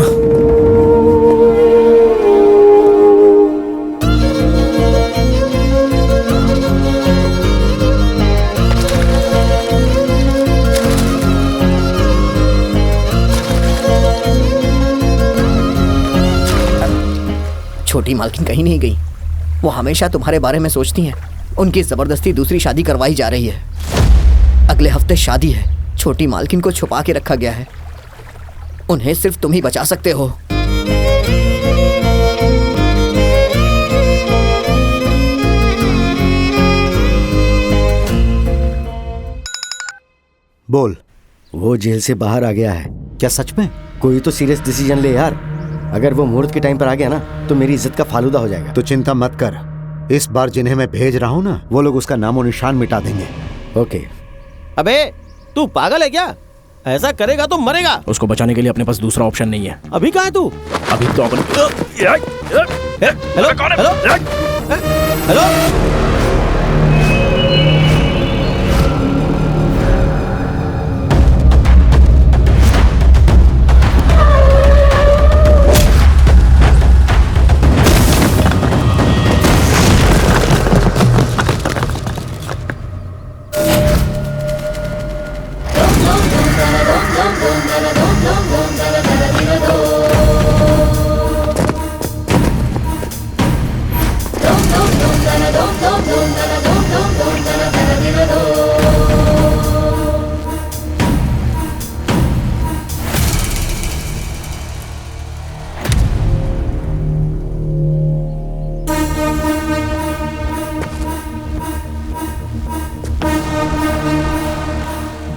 छोटी मालकिन कहीं नहीं गई। वो हमेशा तुम्हारे बारे में सोचती हैं। उनकी जबरदस्ती दूसरी शादी करवाई जा रही है। अगले हफ्ते शादी है। छोटी मालकिन को छुपा के रखा गया है। उन्हें सिर्फ तुम ही बचा सकते हो। बोल। वो जेल से बाहर आ गया है। क्या सच में? कोई तो सीरियस डिसीजन ले यार। अगर वो मुहूर्त के टाइम पर आ गया ना तो मेरी इज्जत का फालूदा हो जाएगा। तो चिंता मत कर, इस बार जिन्हें मैं भेज रहा हूँ ना वो लोग उसका नामो निशान मिटा देंगे। ओके। अबे तू पागल है क्या? ऐसा करेगा तो मरेगा। उसको बचाने के लिए अपने पास दूसरा ऑप्शन नहीं है। अभी कहाँ है तू? अभी तो अपन हेलो हेलो हेलो।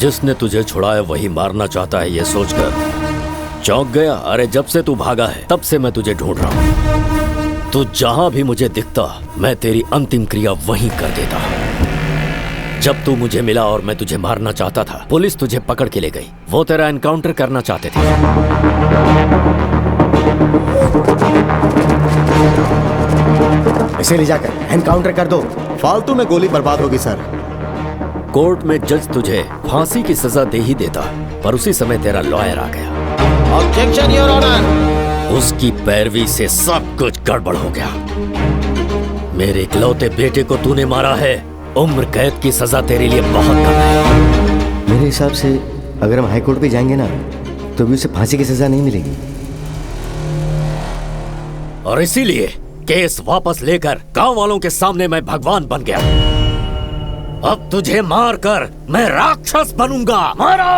जिसने तुझे छुड़ाया वही मारना चाहता है, ये सोचकर चौंक गया। अरे जब से तू भागा है तब से मैं तुझे ढूंढ रहा हूं। तू जहां भी मुझे दिखता मैं तेरी अंतिम क्रिया वहीं कर देता। जब तू मुझे मिला और मैं तुझे मारना चाहता था, पुलिस तुझे पकड़ के ले गई। वो तेरा एनकाउंटर करना चाहते थे। इसे ले जाकर एनकाउंटर कर दो। फालतू में गोली बर्बाद होगी सर। कोर्ट में जज तुझे फांसी की सजा दे ही देता, पर उसी समय तेरा लॉयर आ गया। Objection your honour. उसकी पैरवी से सब कुछ गड़बड़ हो गया। मेरे इकलौते बेटे को तूने मारा है, उम्र कैद की सजा तेरे लिए बहुत कम है। मेरे हिसाब से अगर हम हाई कोर्ट पे जाएंगे ना, तो भी उसे फांसी की सजा नहीं मिलेगी। और इसीलिए केस वापस लेकर गांव वालों के सामने मैं भगवान बन गया। अब तुझे मारकर मैं राक्षस बनूंगा। मारो!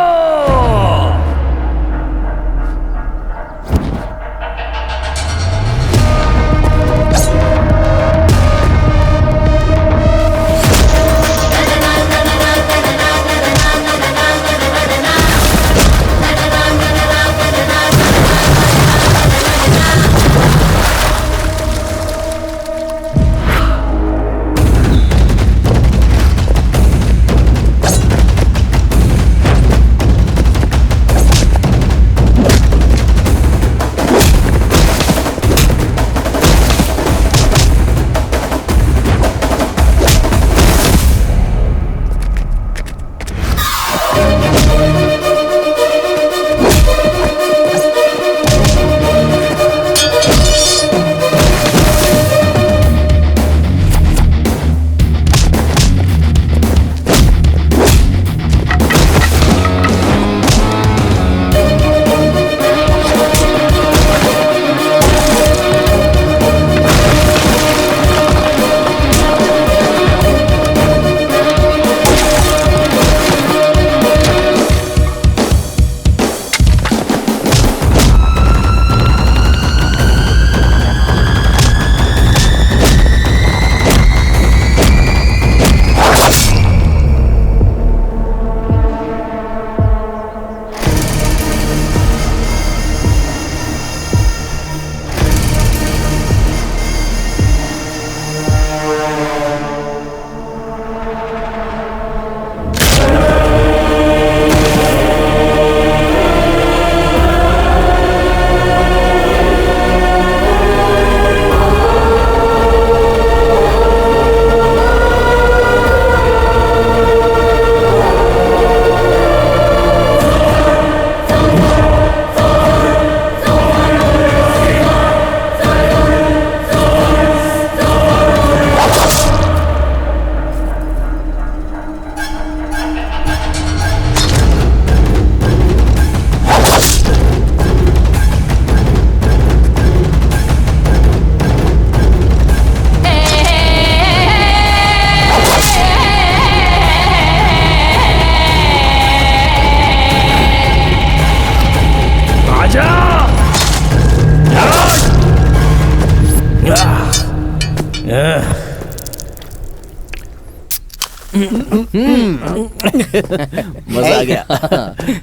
मजा आ गया।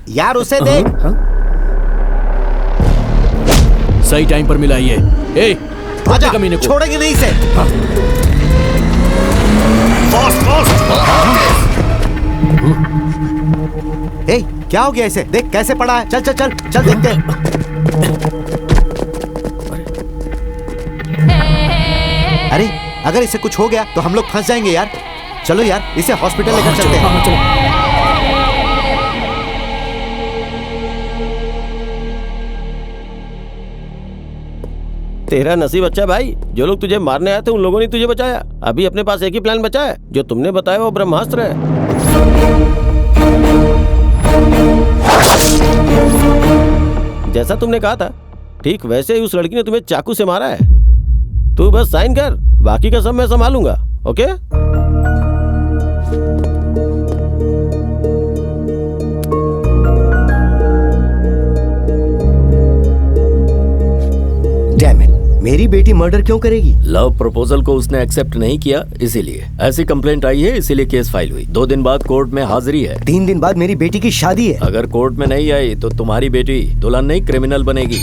यार उसे देख। सही टाइम पर मिला ये। ए, आजा, छोड़ेंगे नहीं इसे। ए, क्या हो गया इसे? देख कैसे पड़ा है। चल चल चल चल देखते हैं। अरे अगर इसे कुछ हो गया तो हम लोग फंस जाएंगे यार। चलो यार इसे हॉस्पिटल लेकर चलते हैं। तेरा नसीब अच्छा भाई, जो लोग तुझे मारने आए थे उन लोगों ने तुझे बचाया। अभी अपने पास एक ही प्लान बचा है, जो तुमने बताया वो ब्रह्मास्त्र है। जैसा तुमने कहा था ठीक वैसे ही उस लड़की ने तुम्हें चाकू से मारा है। तू बस साइन कर, बाकी का सब मैं संभालूंगा। ओके? डैम इट, मेरी बेटी मर्डर क्यों करेगी? लव प्रपोजल को उसने एक्सेप्ट नहीं किया, इसीलिए ऐसी कंप्लेंट आई है, इसीलिए केस फाइल हुई। 2 दिन बाद कोर्ट में हाजिरी है। 3 दिन बाद मेरी बेटी की शादी है। अगर कोर्ट में नहीं आई तो तुम्हारी बेटी दुल्हन नहीं क्रिमिनल बनेगी।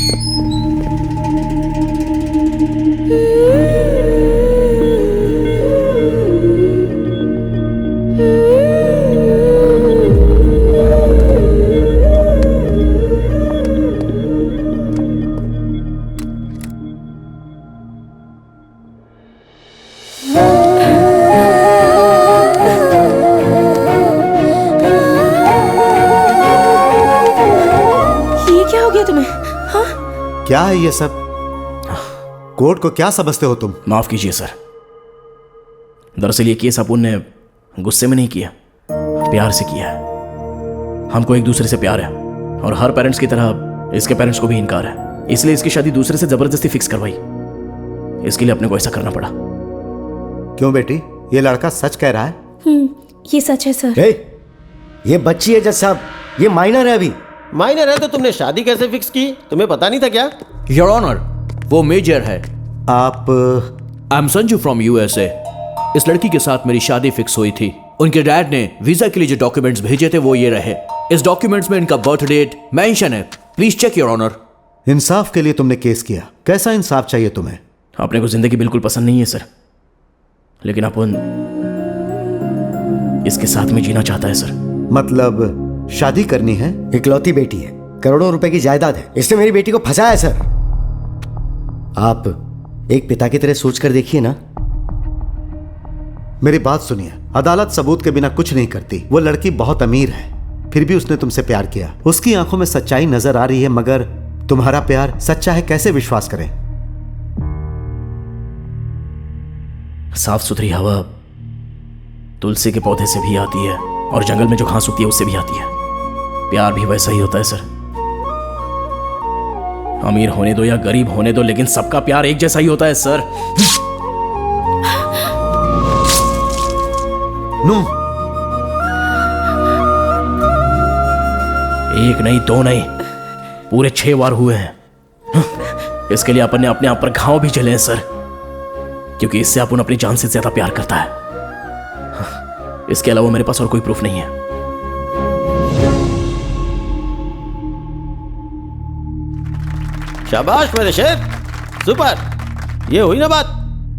हो गया तुम्हें? हाँ? क्या है ये सब? कोर्ट को क्या समझते हो तुम? माफ कीजिए सर, दरअसल ये केस अपुन ने गुस्से में नहीं किया, प्यार से किया है। हमको एक दूसरे से प्यार है और हर पेरेंट्स की तरह इसके पेरेंट्स को भी इनकार है, इसलिए इसकी शादी दूसरे से जबरदस्ती फिक्स करवाई। इसके लिए अपने को ऐसा करना पड़ा। क्यों बेटी, ये लड़का सच कह रहा है? ये सच है सर। ये बच्ची है जज साहब, ये माइनर है अभी। माइनर है तो तुमने शादी कैसे फिक्स की? तुम्हें पता नहीं था क्या? योर ऑनर, वो मेजर है। आप? I am Sanju from USA. इस लड़की के साथ मेरी शादी फिक्स हुई थी। उनके डैड ने वीजा के लिए जो डॉक्यूमेंट्स भेजे थे वो ये रहे। इस डॉक्यूमेंट्स में इनका बर्थ डेट मेंशन है। Please check your honour. इंसाफ के लिए तुमने केस किया, कैसा इंसाफ चाहिए तुम्हें? अपने को जिंदगी बिल्कुल पसंद नहीं है सर, लेकिन अपन इसके साथ में जीना चाहता है सर। मतलब शादी करनी है? इकलौती बेटी है, करोड़ों रुपए की जायदाद है, इसने मेरी बेटी को फंसाया है सर। आप एक पिता की तरह सोच कर देखिए ना। मेरी बात सुनिए, अदालत सबूत के बिना कुछ नहीं करती। वो लड़की बहुत अमीर है, फिर भी उसने तुमसे प्यार किया। उसकी आंखों में सच्चाई नजर आ रही है, मगर तुम्हारा प्यार सच्चा है, कैसे विश्वास करें? साफ सुथरी हवा तुलसी के पौधे से भी आती है और जंगल में जो घास उगती है उससे भी आती है। प्यार भी वैसा ही होता है सर। अमीर होने दो या गरीब होने दो, लेकिन सबका प्यार एक जैसा ही होता है सर। नो, एक नहीं, दो नहीं, पूरे 6 बार हुए हैं। इसके लिए अपन ने अपने आप पर घाव भी झेले हैं सर, क्योंकि इससे अपन अपनी जान से ज्यादा प्यार करता है। इसके अलावा मेरे पास और कोई प्रूफ नहीं है। शाबाश मेरे शेर, सुपर। ये हुई ना बात।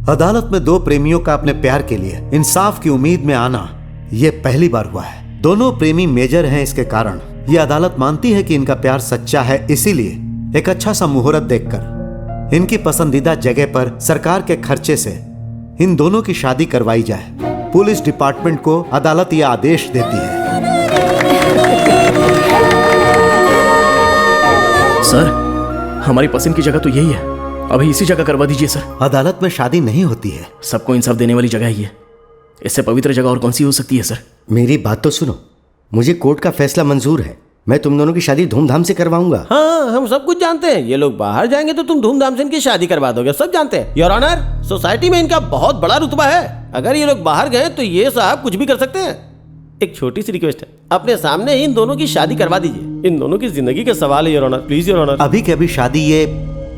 अदालत में दो प्रेमियों का अपने प्यार के लिए इंसाफ की उम्मीद में आना यह पहली बार हुआ है। दोनों प्रेमी मेजर हैं, इसके कारण यह अदालत मानती है कि इनका प्यार सच्चा है। इसीलिए एक अच्छा सा मुहूर्त देखकर इनकी पसंदीदा जगह पर सरकार के खर्चे से इन दोनों की शादी करवाई जाए। पुलिस डिपार्टमेंट को अदालत यह आदेश देती है। सर, हमारी पसंद की जगह तो यही है, अभी इसी जगह करवा दीजिए सर। अदालत में शादी नहीं होती है। सबको इंसाफ देने वाली जगह ही है, इससे पवित्र जगह और कौन सी हो सकती है सर? मेरी बात तो सुनो, मुझे कोर्ट का फैसला मंजूर है। मैं तुम दोनों की शादी धूमधाम से करवाऊंगा। हाँ, हम सब कुछ जानते हैं। ये लोग बाहर जाएंगे तो तुम धूमधाम से इनकी शादी करवा दोगे, सब जानते हैं। योर ऑनर, सोसाइटी में इनका बहुत बड़ा रुतबा है। अगर ये लोग बाहर गए तो ये साहब कुछ भी कर सकते हैं। एक छोटी सी रिक्वेस्ट है, अपने सामने ही इन दोनों की शादी करवा दीजिए। इन दोनों की जिंदगी का सवाल है your honour, please your honour. अभी के अभी शादी ये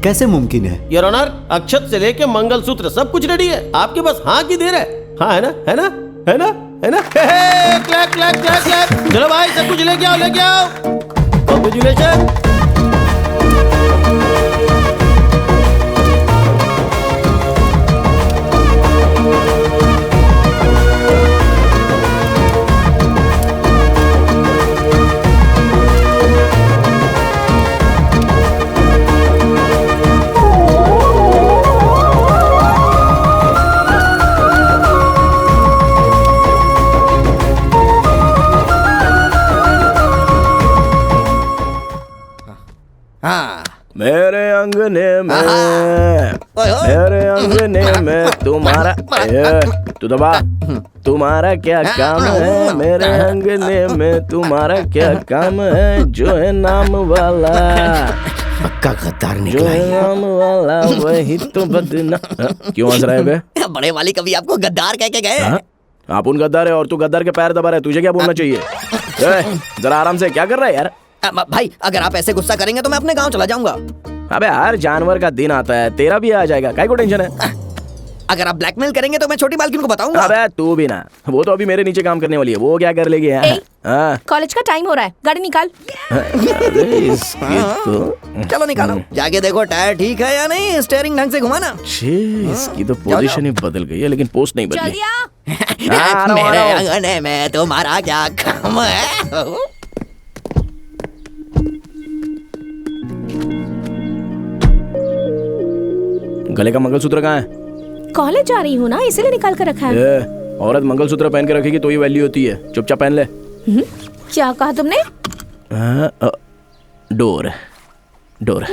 कैसे मुमकिन है? योर ऑनर, अक्षत से लेके मंगलसूत्र सब कुछ रेडी है, आपके बस हाँ की देर है। हाँ, है ना, है ना, है ना, है ना? Clap clap clap clap. चलो भाई, सब कुछ लेके आओ, लेके आओ। कांग्रेचुलेशन। मेरे अंगने में, मेरे अंगने में तुम्हारा, तू दबा, तुम्हारा क्या काम है? मेरे अंगने में तुम्हारा क्या काम है? जो है नाम वाला, पक्का गद्दार जो निकला है है। नाम वाला वही तो बदनाम। क्यों हंस रहा है बे? बड़े वाली कभी आपको गद्दार कह के गए? आप उन गद्दार है और तू गद्दार के पैर दबा रहा है, तुझे क्या बोलना चाहिए? जरा आराम से, क्या कर रहा है यार? भाई, अगर आप ऐसे गुस्सा करेंगे तो मैं अपने गांव चला जाऊंगा। अबे हर जानवर का दिन आता है, तेरा भी आ जाएगा, काहे को टेंशन है? अगर आप ब्लैकमेल करेंगे तो मैं छोटी मालकिन को बताऊंगा। अबे तू भी ना, वो तो अभी मेरे नीचे काम करने वाली है, वो क्या कर लेगी यार? कॉलेज का टाइम हो रहा है, गाड़ी निकाल। चलो निकालो, जाके देखो टायर ठीक है या नहीं, स्टीयरिंग ढंग से घुमाना। इसकी तो पोजीशन ही बदल गई है, लेकिन पोस्ट नहीं बदली। मेरे अंगने में तुम्हारा क्या काम है? गले का मंगलसूत्र कहाँ है? कॉलेज जा रही हूँ ना, इसीलिए निकाल कर रखा है। औरत मंगलसूत्र पहन के रखेगी तो ही वैल्यू होती है, चुपचाप पहन ले। क्या कहा तुमने? डोर। डोर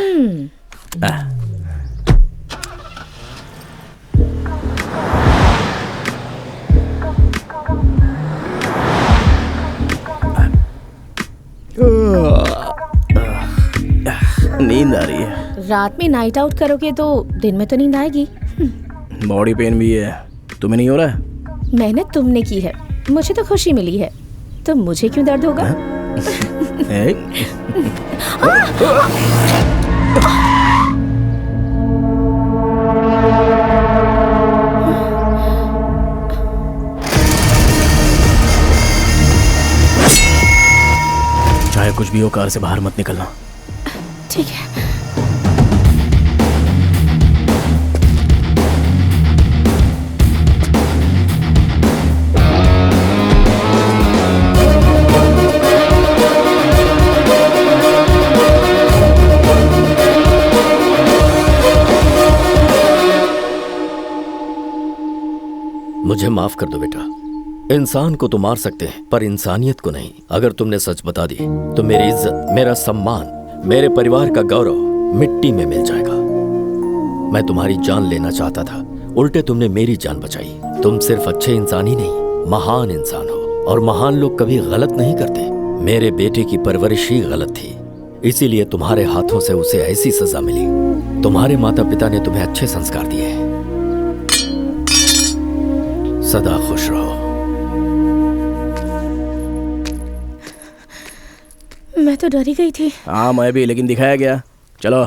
नींद आ रही है। रात में नाइट आउट करोगे तो दिन में तो नींद आएगी। बॉडी पेन भी है, तुम्हें नहीं हो रहा है? मेहनत तुमने की है, मुझे तो खुशी मिली है, तो मुझे क्यों दर्द होगा? चाहे कुछ भी हो, कार से बाहर मत निकलना। ठीक है। मुझे माफ कर दो बेटा। इंसान को तो मार सकते हैं पर इंसानियत को नहीं। अगर तुमने सच बता दी तो मेरी इज्जत, मेरा सम्मान, मेरे परिवार का गौरव मिट्टी में मिल जाएगा। मैं तुम्हारी जान लेना चाहता था, उल्टे तुमने मेरी जान बचाई। तुम सिर्फ अच्छे इंसान ही नहीं, महान इंसान हो, और महान लोग कभी गलत नहीं करते। मेरे बेटे की परवरिश ही गलत थी, इसीलिए तुम्हारे हाथों से उसे ऐसी सजा मिली। तुम्हारे माता पिता ने तुम्हें अच्छे संस्कार दिए। सदा खुश रहो। मैं तो डरी गई थी। हाँ मैं भी, लेकिन दिखाया गया। चलो।